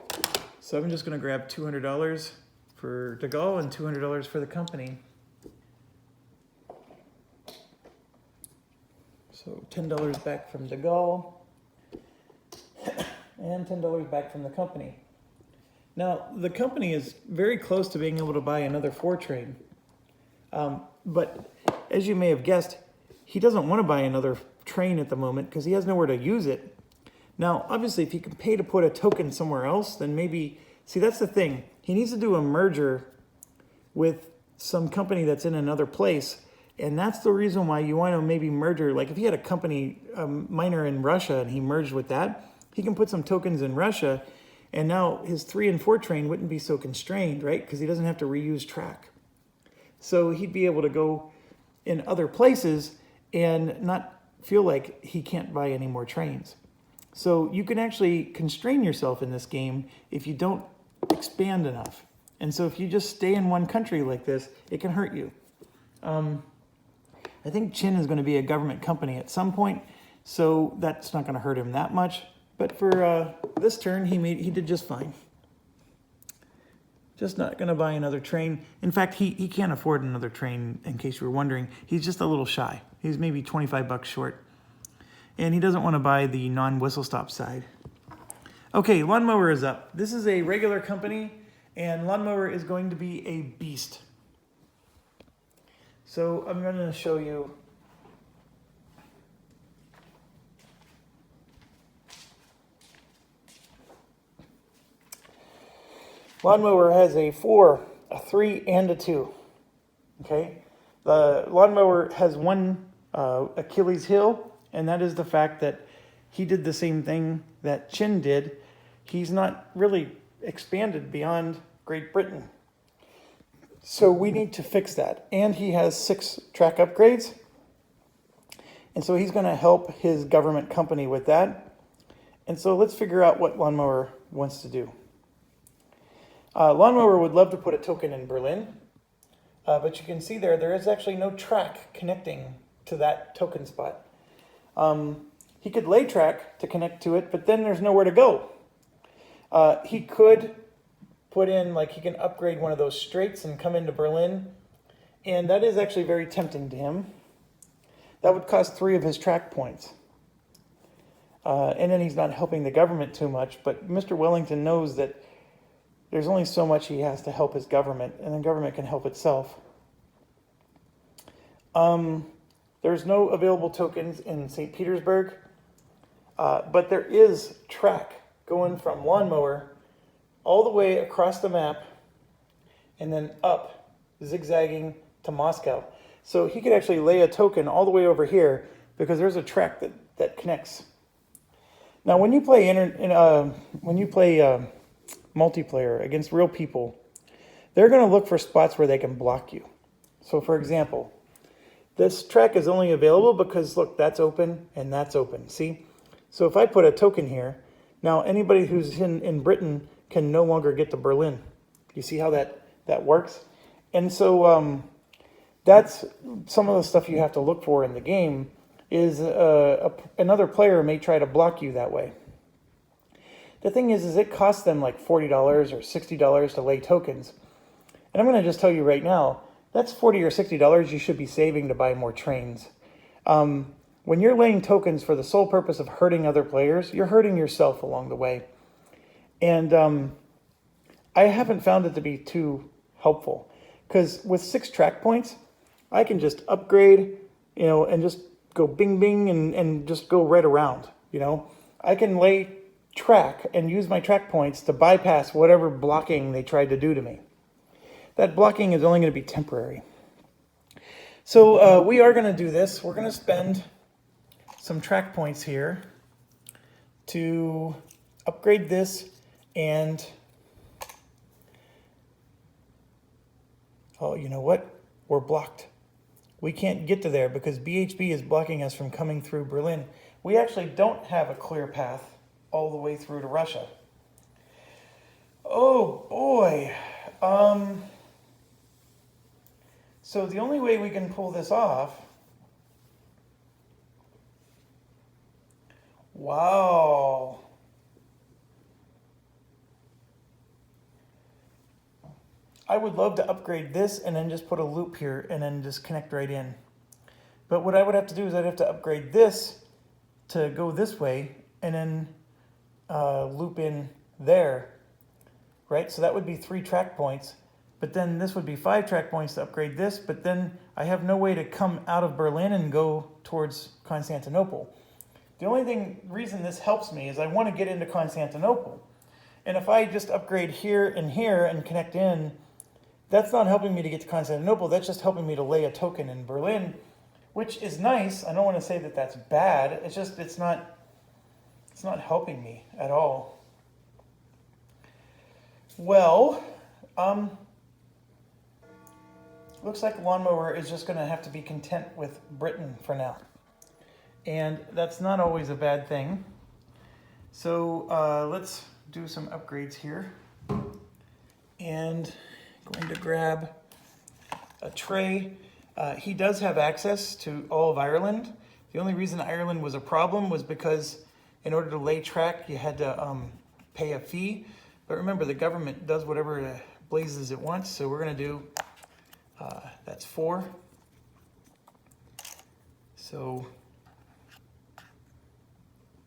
So I'm just going to grab $200 for De Gaulle and $200 for the company. So $10 back from De Gaulle and $10 back from the company. Now, the company is very close to being able to buy another 4 train. But as you may have guessed, he doesn't want to buy another train at the moment because he has nowhere to use it. Now, obviously, if he can pay to put a token somewhere else, then maybe... See, that's the thing. He needs to do a merger with some company that's in another place. And that's the reason why you want to maybe merger. Like if he had a company, a miner in Russia, and he merged with that, he can put some tokens in Russia. And now his 3 and 4 train wouldn't be so constrained, right? Because he doesn't have to reuse track. So he'd be able to go in other places and not feel like he can't buy any more trains. So you can actually constrain yourself in this game if you don't expand enough. And so if you just stay in one country like this, it can hurt you. I think Chin is going to be a government company at some point, so that's not going to hurt him that much. But for this turn, he did just fine. Just not going to buy another train. In fact, he can't afford another train, in case you were wondering. He's just a little shy. He's maybe 25 bucks short. And he doesn't want to buy the non-whistle stop side. Okay, Lawnmower is up. This is a regular company, and Lawnmower is going to be a beast. So I'm going to show you. Lawnmower has a 4, a 3, and a 2. Okay? The Lawnmower has one Achilles heel, and that is the fact that he did the same thing that Chin did. He's not really expanded beyond Great Britain. So we need to fix that. And he has 6 track upgrades. And so he's going to help his government company with that. And so let's figure out what Lawnmower wants to do. Lawnmower would love to put a token in Berlin. But you can see there is actually no track connecting to that token spot. He could lay track to connect to it, but then there's nowhere to go. He could put in, like he can upgrade one of those straights and come into Berlin. And that is actually very tempting to him. That would cost 3 of his track points. And then he's not helping the government too much, but Mr. Wellington knows that there's only so much he has to help his government, and the government can help itself. There's no available tokens in St. Petersburg, but there is track going from Lawnmower all the way across the map and then up, zigzagging to Moscow. So he could actually lay a token all the way over here because there's a track that connects. Now, when you play multiplayer against real people, they're going to look for spots where they can block you. So, for example, this track is only available because, look, that's open and that's open. See? So if I put a token here, now anybody who's in Britain can no longer get to Berlin. You see how that works? And so that's some of the stuff you have to look for in the game is another player may try to block you that way. The thing is it costs them like $40 or $60 to lay tokens. And I'm going to just tell you right now, that's $40 or $60 you should be saving to buy more trains. When you're laying tokens for the sole purpose of hurting other players, you're hurting yourself along the way. And I haven't found it to be too helpful. Because with 6 track points, I can just upgrade, and just go bing, bing, and just go right around, I can lay track and use my track points to bypass whatever blocking they tried to do to me. That blocking is only going to be temporary. So we are going to do this. We're going to spend some track points here to upgrade this And, oh, you know what? We're blocked. We can't get to there because BHB is blocking us from coming through Berlin. We actually don't have a clear path all the way through to Russia. Oh boy. So the only way we can pull this off, wow. I would love to upgrade this and then just put a loop here and then just connect right in. But what I would have to do is I'd have to upgrade this to go this way and then loop in there, right? So that would be 3 track points, but then this would be 5 track points to upgrade this, but then I have no way to come out of Berlin and go towards Constantinople. The only reason this helps me is I want to get into Constantinople. And if I just upgrade here and connect in, that's not helping me to get to Constantinople. That's just helping me to lay a token in Berlin, which is nice. I don't want to say that that's bad. It's just, it's not helping me at all. Well, looks like Lawnmower is just going to have to be content with Britain for now. And that's not always a bad thing. So let's do some upgrades here. And going to grab a tray. He does have access to all of Ireland. The only reason Ireland was a problem was because in order to lay track, you had to pay a fee. But remember, the government does whatever it blazes it wants. So we're going to do, that's 4. So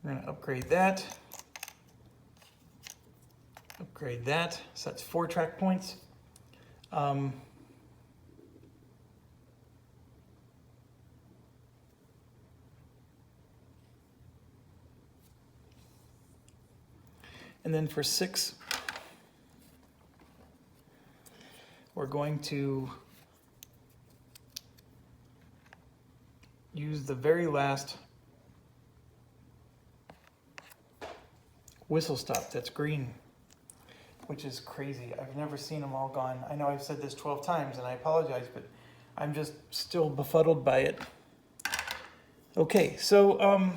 we're going to upgrade that. Upgrade that. So that's 4 track points. And then for 6, we're going to use the very last whistle stop that's green, which is crazy. I've never seen them all gone. I know I've said this 12 times and I apologize, but I'm just still befuddled by it. Okay, so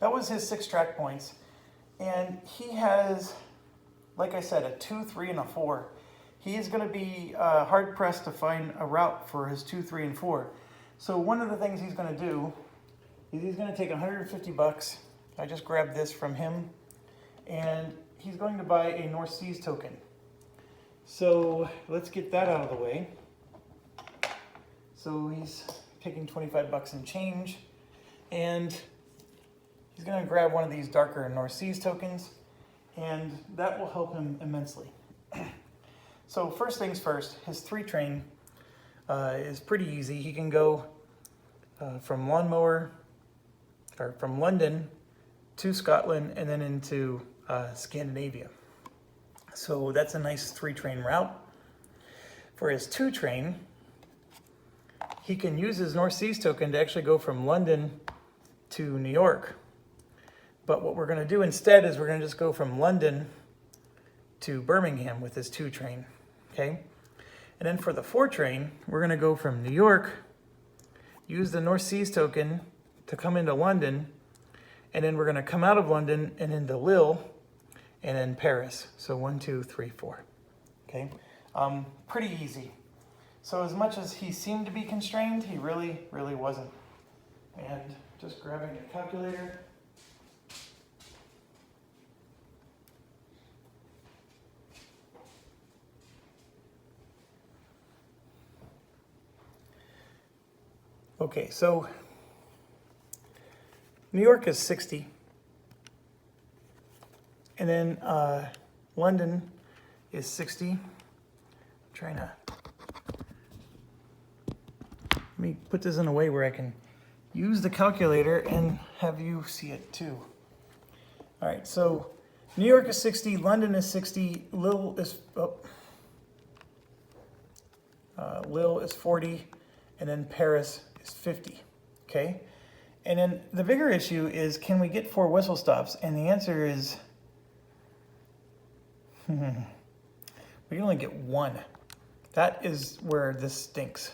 that was his 6 track points. And he has, like I said, a 2, 3, and a 4. He is going to be hard pressed to find a route for his 2, 3, and 4. So one of the things he's going to do is he's going to take $150. I just grabbed this from him. And he's going to buy a North Seas token. So let's get that out of the way. So he's taking $25 and change. And he's going to grab one of these darker North Seas tokens. And that will help him immensely. So first things first, his 3 train is pretty easy. He can go from Lawnmower, or from London to Scotland and then into Scandinavia. So that's a nice 3 train route. For his 2 train, he can use his North Seas token to actually go from London to New York. But what we're going to do instead is we're going to just go from London to Birmingham with this 2 train, okay? And then for the 4 train, we're going to go from New York, use the North Seas token to come into London, and then we're going to come out of London and into Lille, and then Paris. So 1, 2, 3, 4, okay? Pretty easy. So as much as he seemed to be constrained, he really, really wasn't. And just grabbing a calculator. Okay, so New York is 60. And then London is 60. I'm trying to, let me put this in a way where I can use the calculator and have you see it too. All right, so New York is 60, London is 60, Lille is 40, and then Paris is 50, okay? And then the bigger issue is, can we get 4 whistle stops? And the answer is, we can only get 1. That is where this stinks.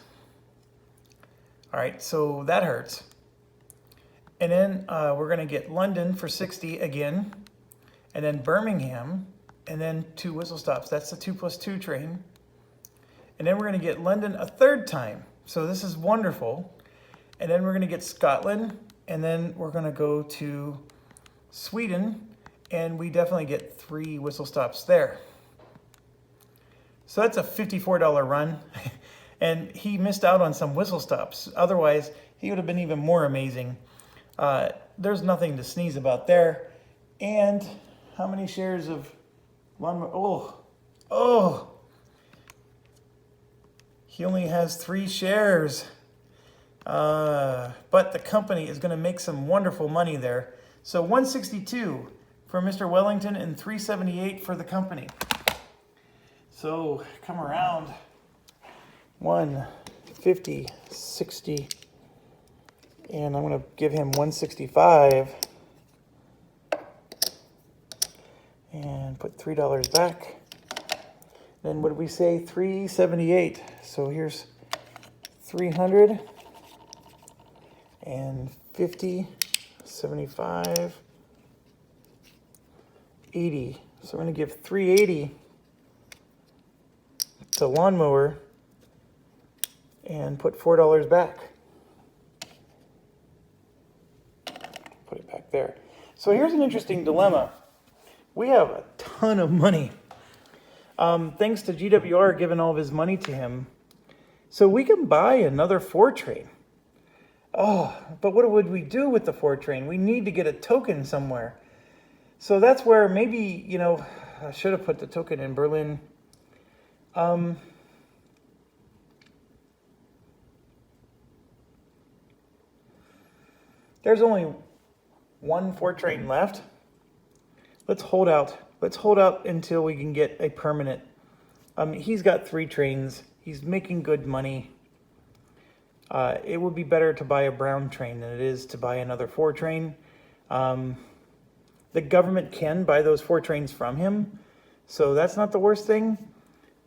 All right, so that hurts. And then we're going to get London for 60 again, and then Birmingham, and then 2 whistle stops. That's the 2+2 train. And then we're going to get London a 3rd time. So this is wonderful. And then we're going to get Scotland, and then we're going to go to Sweden, and we definitely get 3 whistle stops there. So that's a $54 run. And he missed out on some whistle stops. Otherwise, he would have been even more amazing. There's nothing to sneeze about there. And how many shares of lawnmower? Oh, he only has 3 shares. But the company is going to make some wonderful money there. So 162 for Mr. Wellington and 378 for the company. So come around. 150, 60, and I'm going to give him 165 and put $3 back. Then what did we say? 378. So here's 300 and 50, 75, 80. So we're going to give 380 to lawnmower and put $4 back. Put it back there. So here's an interesting dilemma. We have a ton of money. Thanks to GWR giving all of his money to him. So we can buy another 4 train. Oh, but what would we do with the 4 train? We need to get a token somewhere. So that's where maybe, you know, I should have put the token in Berlin. There's only 1 4 train left. Let's hold out. Let's hold out until we can get a permanent. He's got 3 trains. He's making good money. It would be better to buy a brown train than it is to buy another 4 train. The government can buy those 4 trains from him, so that's not the worst thing.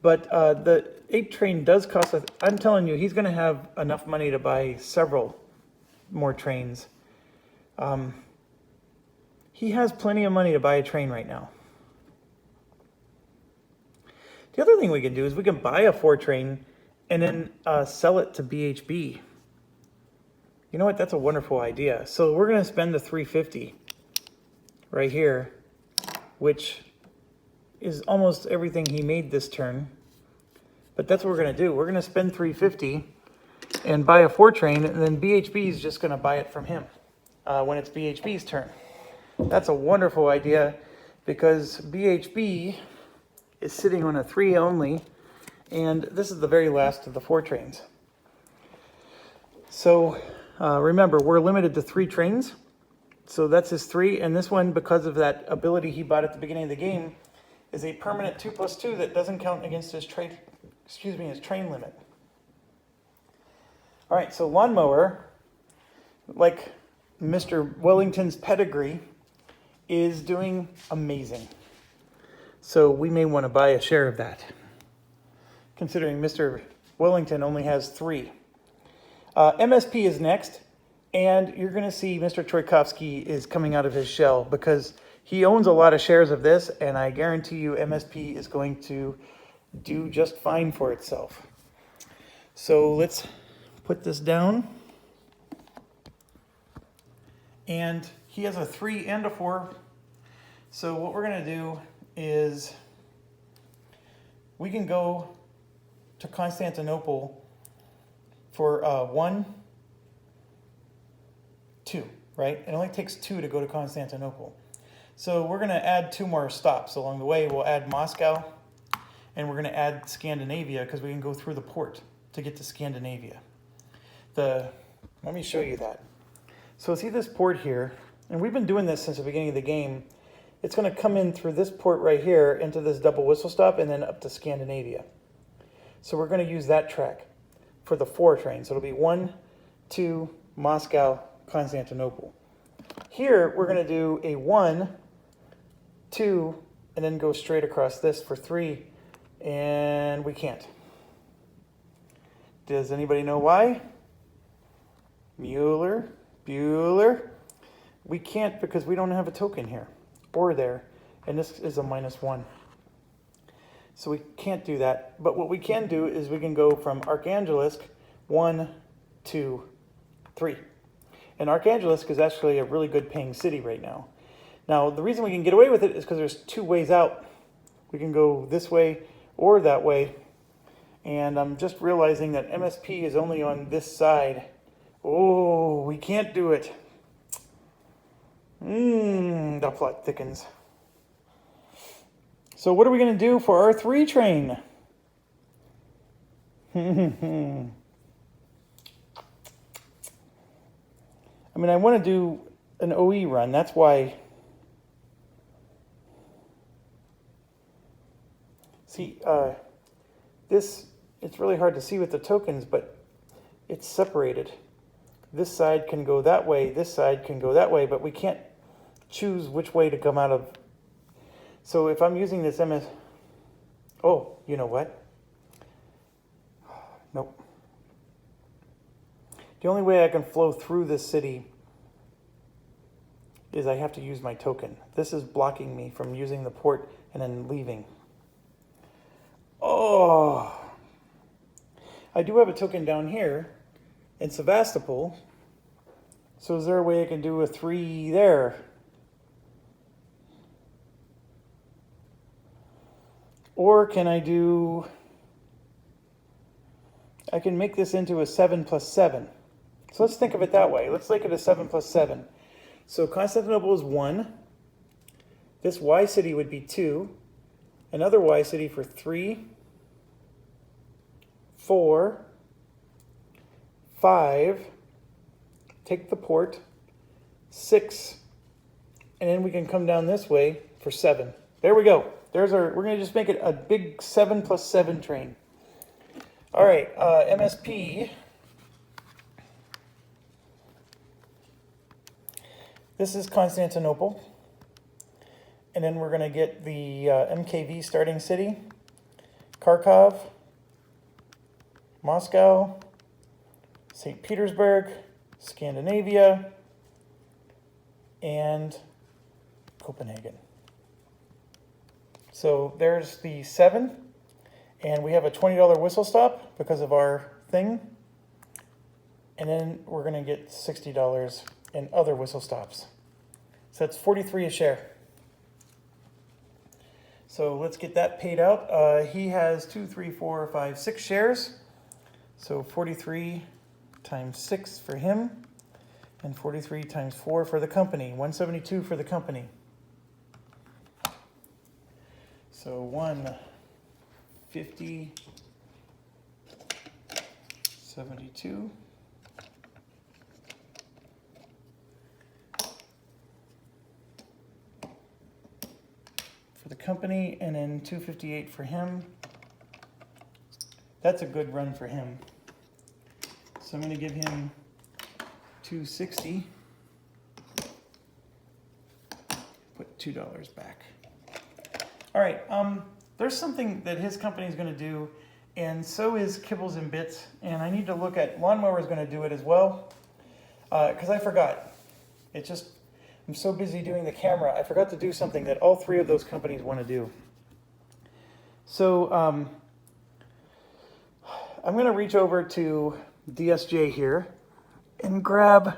But the 8 train does cost, I'm telling you, he's going to have enough money to buy several more trains. He has plenty of money to buy a train right now. The other thing we can do is we can buy a 4 train and then sell it to BHB. You know what? That's a wonderful idea. So we're going to spend the 350 right here, which is almost everything he made this turn. But that's what we're going to do. We're going to spend 350 and buy a 4 train, and then BHB is just going to buy it from him when it's BHB's turn. That's a wonderful idea because BHB is sitting on a 3 only, and this is the very last of the 4 trains. So remember, we're limited to 3 trains. So that's his 3, and this one, because of that ability he bought at the beginning of the game, is a permanent 2+2 that doesn't count against his his train limit. All right, so lawnmower, like Mr. Wellington's pedigree, is doing amazing. So we may want to buy a share of that, considering Mr. Wellington only has 3. MSP is next, and you're going to see Mr. Troikovsky is coming out of his shell because he owns a lot of shares of this, and I guarantee you MSP is going to do just fine for itself. So let's put this down. And he has a 3 and a 4. So what we're going to do is we can go to Constantinople for 1, 2, right? It only takes 2 to go to Constantinople. So we're going to add 2 more stops along the way. We'll add Moscow, and we're going to add Scandinavia because we can go through the port to get to Scandinavia. Let me show you that. So see this port here, and we've been doing this since the beginning of the game. It's going to come in through this port right here into this double whistle stop and then up to Scandinavia. So we're going to use that track for the 4 trains. So it'll be 1, 2, Moscow, Constantinople. Here, we're going to do a 1, 2, and then go straight across this for 3, and we can't. Does anybody know why? Bueller. We can't because we don't have a token here or there, and this is a -1. So we can't do that. But what we can do is we can go from Archangelisk 1, 2, 3. And Archangelisk is actually a really good paying city right now. Now, the reason we can get away with it is because there's 2 ways out. We can go this way or that way. And I'm just realizing that MSP is only on this side. Oh, we can't do it. The plot thickens. So what are we going to do for our 3 train? I mean, I want to do an OE run. That's why. See, it's really hard to see with the tokens, but it's separated. This side can go that way, this side can go that way, but we can't choose which way to come out of. So if I'm using this MS, oh, you know what? Nope. The only way I can flow through this city is I have to use my token. This is blocking me from using the port and then leaving. Oh, I do have a token down here in Sevastopol. So is there a way I can do a 3 there? Or can I do, I can make this into a 7 + 7. So let's think of it that way. Let's make it a 7 + 7. So Constantinople is 1. This Y city would be 2. Another Y city for 3, 4, 5. Take the port, 6, and then we can come down this way for 7. There we go. There's our, we're going to just make it a big 7 + 7 train. All right, MSP. This is Constantinople. And then we're going to get the MKV starting city, Kharkov, Moscow, St. Petersburg, Scandinavia, and Copenhagen. So there's the 7, and we have a $20 whistle stop because of our thing. And then we're going to get $60 in other whistle stops. So that's 43 a share. So let's get that paid out. He has 2, 3, 4, 5, 6 shares. So 43 times 6 for him, and 43 times 4 for the company. 172 for the company. So 150, 72. For the company, and then 258 for him. That's a good run for him. So I'm going to give him 260. Put $2 back. All right. There's something that his company is going to do, and so is Kibbles and Bits. And I need to look at Lawnmower is going to do it as well, because I forgot. It just, I'm so busy doing the camera, I forgot to do something that all 3 of those companies want to do. So I'm going to reach over to DSJ here and grab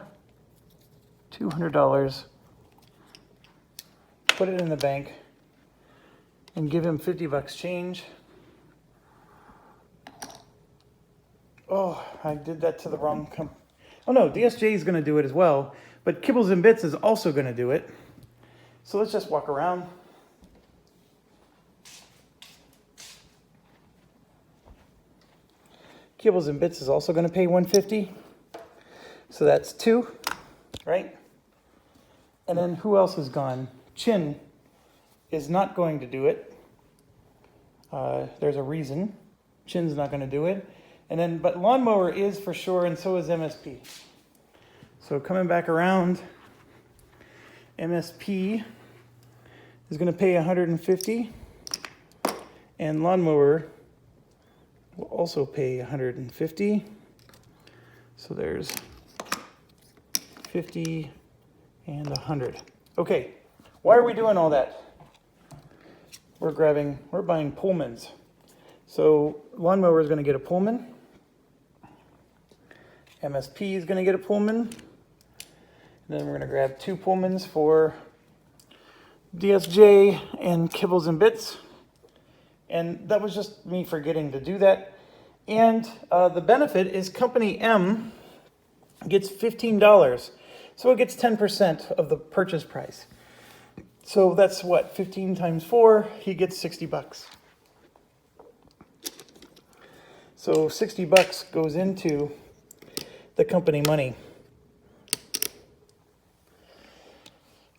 $200, put it in the bank, and give him $50 change. Oh, I did that to the wrong company. Oh no, DSJ is going to do it as well, but Kibbles and Bits is also going to do it. So let's just walk around. Kibbles and Bits is also going to pay $150. So that's 2, right? And then who else is gone? Chin is not going to do it. There's a reason. Chin's not going to do it. And then, but Lawnmower is for sure, and so is MSP. So coming back around, MSP is going to pay 150, and lawnmower will also pay 150. So there's 50 and 100. Okay, why are we doing all that? We're buying Pullmans. So lawnmower is going to get a Pullman. MSP is going to get a Pullman. And then we're going to grab 2 Pullmans for DSJ and Kibbles and Bits. And that was just me forgetting to do that. And the benefit is Company M gets $15. So it gets 10% of the purchase price. So that's what, 15 times 4, he gets $60. So $60 goes into the company money.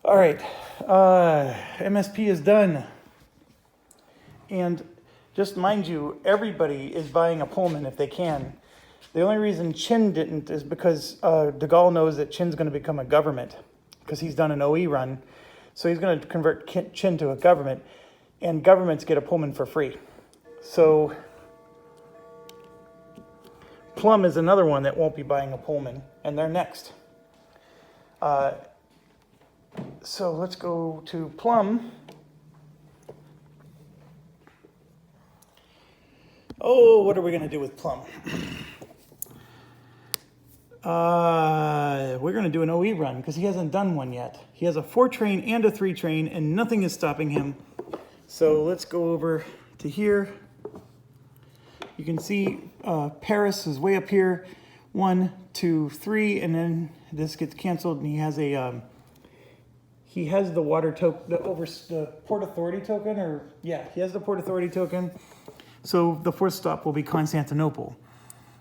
All right, MSP is done. And just mind you, everybody is buying a Pullman if they can. The only reason Chin didn't is because De Gaulle knows that Chin's going to become a government because he's done an OE run. So he's going to convert Chin to a government, and governments get a Pullman for free. So Plum is another one that won't be buying a Pullman, and they're next. So let's go to Plum. Oh, what are we going to do with Plum? We're going to do an OE run because he hasn't done one yet. He has a 4-train and a 3-train, and nothing is stopping him. So let's go over to here. You can see Paris is way up here. 1, 2, 3, and then this gets canceled, and he has a he has the water token, the Port Authority token, or yeah, he has the Port Authority token. So the 4th stop will be Constantinople.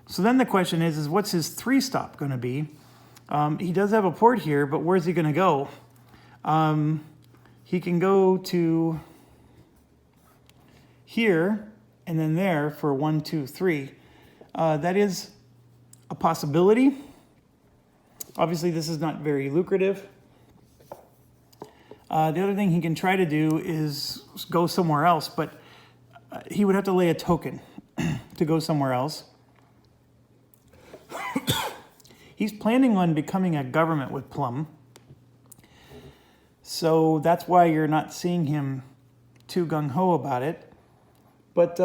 So then the question is what's his 3 stop going to be? He does have a port here, but where's he going to go? He can go to here and then there for 1, 2, 3. That is a possibility. Obviously, this is not very lucrative. The other thing he can try to do is go somewhere else, but he would have to lay a token to go somewhere else. He's planning on becoming a government with Plum. So that's why you're not seeing him too gung-ho about it. But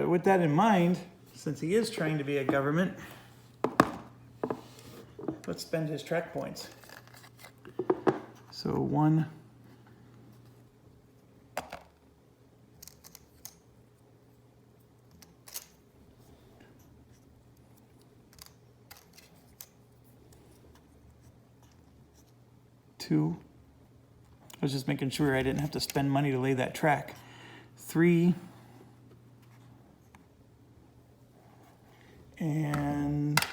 with that in mind, since he is trying to be a government, let's spend his track points. So 1, 2. I was just making sure I didn't have to spend money to lay that track. 3. And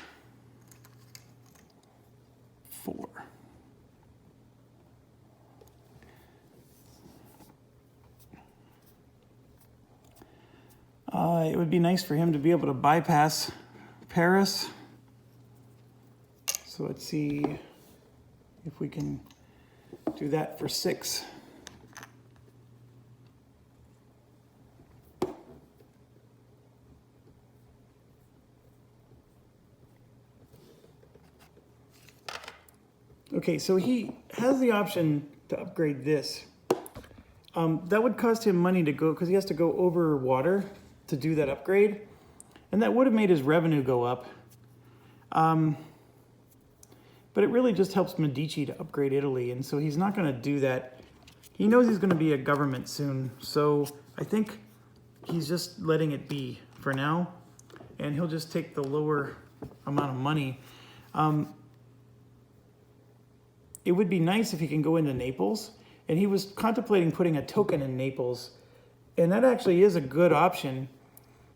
4. It would be nice for him to be able to bypass Paris. So let's see if we can do that for 6. Okay, so he has the option to upgrade this. That would cost him money to go, because he has to go over water to do that upgrade. And that would have made his revenue go up. But it really just helps Medici to upgrade Italy, and so he's not going to do that. He knows he's going to be a government soon, so I think he's just letting it be for now, and he'll just take the lower amount of money. It would be nice if he can go into Naples, and he was contemplating putting a token in Naples, and that actually is a good option,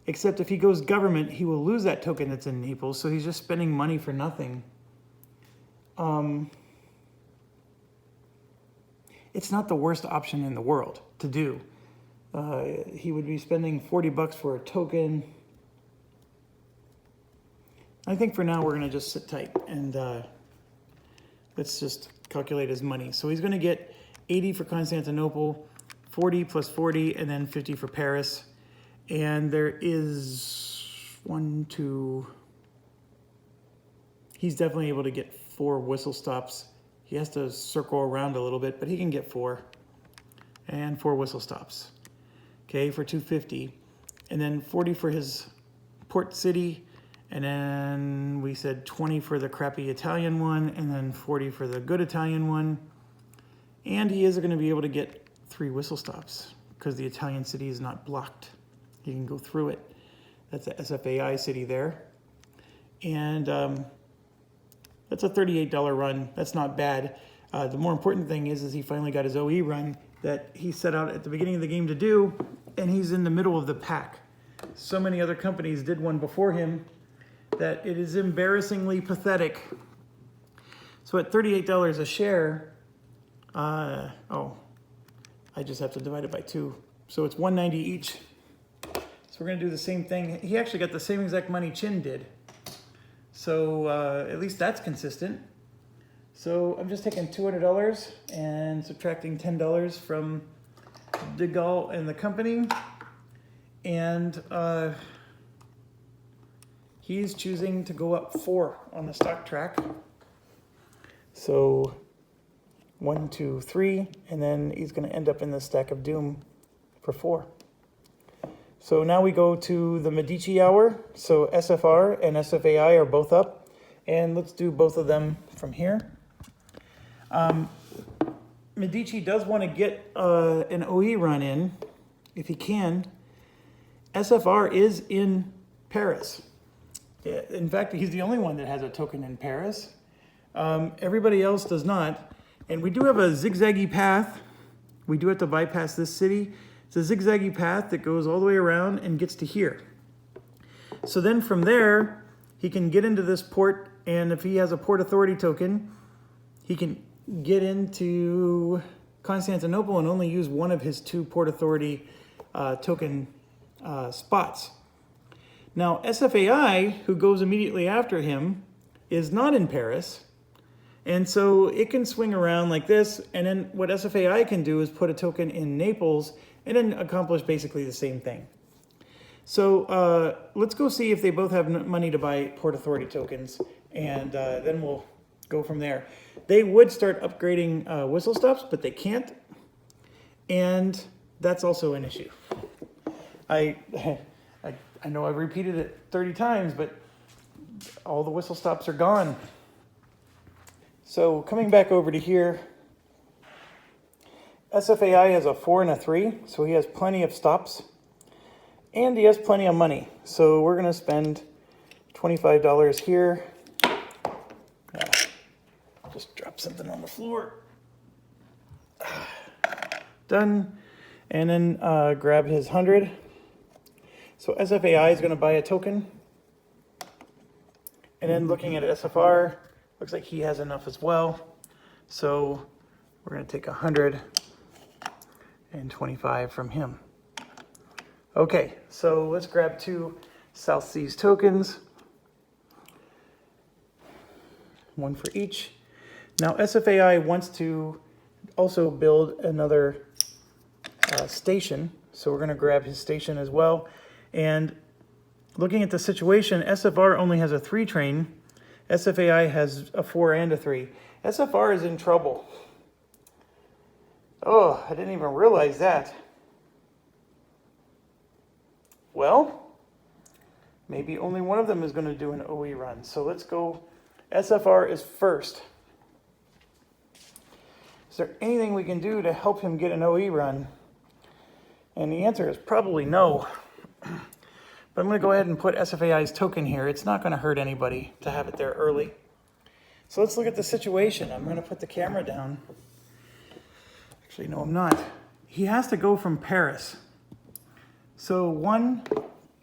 except if he goes government, he will lose that token that's in Naples, so he's just spending money for nothing. It's not the worst option in the world to do. He would be spending $40 for a token. I think for now we're going to just sit tight and let's just calculate his money. So he's going to get 80 for Constantinople, 40 plus 40, and then 50 for Paris. And there is 1, 2. He's definitely able to get 4 whistle stops. He has to circle around a little bit, but he can get 4. And 4 whistle stops. Okay, for 250. And then 40 for his port city. And then we said 20 for the crappy Italian one, and then 40 for the good Italian one. And he is going to be able to get 3 whistle stops because the Italian city is not blocked. You can go through it. That's the SFAI city there. And that's a $38 run. That's not bad. The more important thing is he finally got his OE run that he set out at the beginning of the game to do, and he's in the middle of the pack. So many other companies did one before him that it is embarrassingly pathetic. So at $38 a share, I just have to divide it by 2. So it's $190 each. So we're gonna do the same thing. He actually got the same exact money Chin did. So at least that's consistent. So I'm just taking $200 and subtracting $10 from De Gaulle and the company. And he's choosing to go up 4 on the stock track. So 1, 2, 3, and then he's going to end up in the stack of doom for 4. So now we go to the Medici hour. So SFR and SFAI are both up, and let's do both of them from here. Medici does want to get an OE run in, if he can. SFR is in Paris. In fact, he's the only one that has a token in Paris. Everybody else does not. And we do have a zigzaggy path. We do have to bypass this city. It's a zigzaggy path that goes all the way around and gets to here. So then from there, he can get into this port, and if he has a Port Authority token, he can get into Constantinople and only use one of his 2 Port Authority token spots. Now, SFAI, who goes immediately after him, is not in Paris. And so it can swing around like this. And then what SFAI can do is put a token in Naples and then accomplish basically the same thing. So let's go see if they both have money to buy Port Authority tokens. And then we'll go from there. They would start upgrading whistle stops, but they can't. And that's also an issue. I know I've repeated it 30 times, but all the whistle stops are gone. So coming back over to here, SFAI has a 4 and a 3, so he has plenty of stops. And he has plenty of money. So we're going to spend $25 here. Just drop something on the floor. Done. And then grab his 100. So SFAI is going to buy a token. And then looking at SFR, looks like he has enough as well. So we're going to take 125 from him. Okay, so let's grab 2 South Seas tokens. 1 for each. Now SFAI wants to also build another station. So we're going to grab his station as well. And looking at the situation, SFR only has a 3 train. SFAI has a 4 and a 3. SFR is in trouble. Oh, I didn't even realize that. Well, maybe only one of them is going to do an OE run. So let's go. SFR is first. Is there anything we can do to help him get an OE run? And the answer is probably no. But I'm going to go ahead and put SFAI's token here. It's not going to hurt anybody to have it there early. So let's look at the situation. I'm going to put the camera down. Actually, no, I'm not. He has to go from Paris. So 1,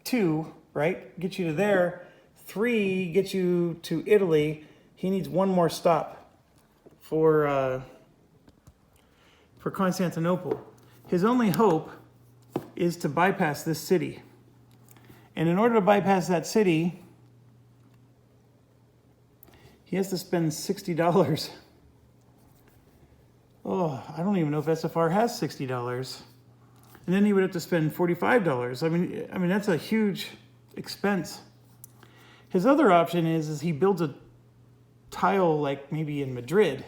2, right, gets you to there. 3 gets you to Italy. He needs 1 more stop for Constantinople. His only hope is to bypass this city. And in order to bypass that city, he has to spend $60 I don't even know if SFR has $60. And then he would have to spend $45. I mean that's a huge expense. His other option is he builds a tile like maybe in Madrid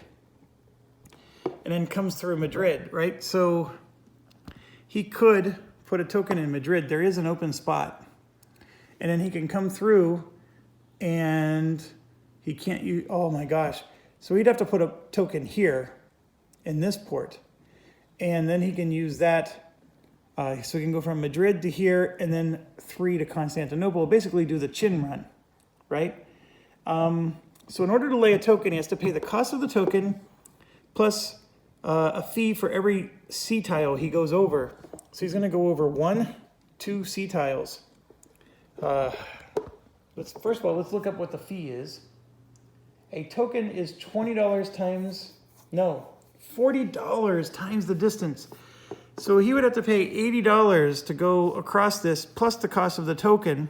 and then comes through Madrid, right? So he could put a token in Madrid. There is an open spot. And then he can come through and he can't use, oh my gosh. So he'd have to put a token here in this port. And then he can use that. So he can go from Madrid to here and then 3 to Constantinople, basically do the chin run, right? So in order to lay a token, he has to pay the cost of the token plus a fee for every C tile he goes over. So he's going to go over 1, 2 C tiles. First of all, let's look up what the fee is. A token is $20 times, no, $40 times the distance. So he would have to pay $80 to go across this plus the cost of the token,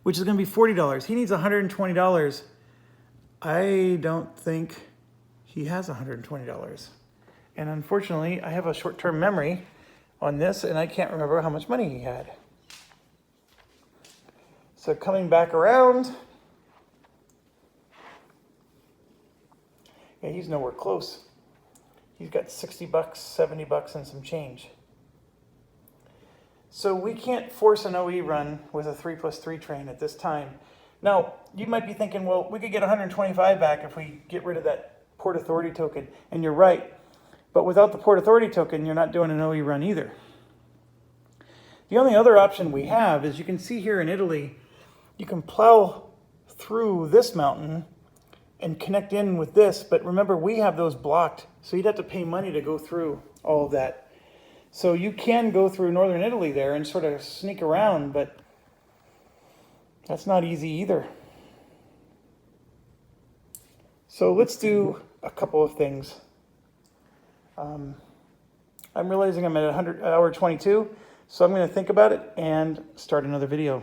which is going to be $40. He needs $120. I don't think he has $120. And unfortunately, I have a short-term memory on this, and I can't remember how much money he had. So coming back around, yeah, he's nowhere close. He's got $60, $70, and some change. So we can't force an OE run with a 3+3 train at this time. Now, you might be thinking, well, we could get 125 back if we get rid of that Port Authority token. And you're right. But without the Port Authority token, you're not doing an OE run either. The only other option we have is you can see here in Italy, you can plow through this mountain and connect in with this. But remember, we have those blocked. So you'd have to pay money to go through all of that. So you can go through northern Italy there and sort of sneak around, but that's not easy either. So let's do a couple of things. I'm realizing I'm at 100 hour 22, so I'm going to think about it and start another video.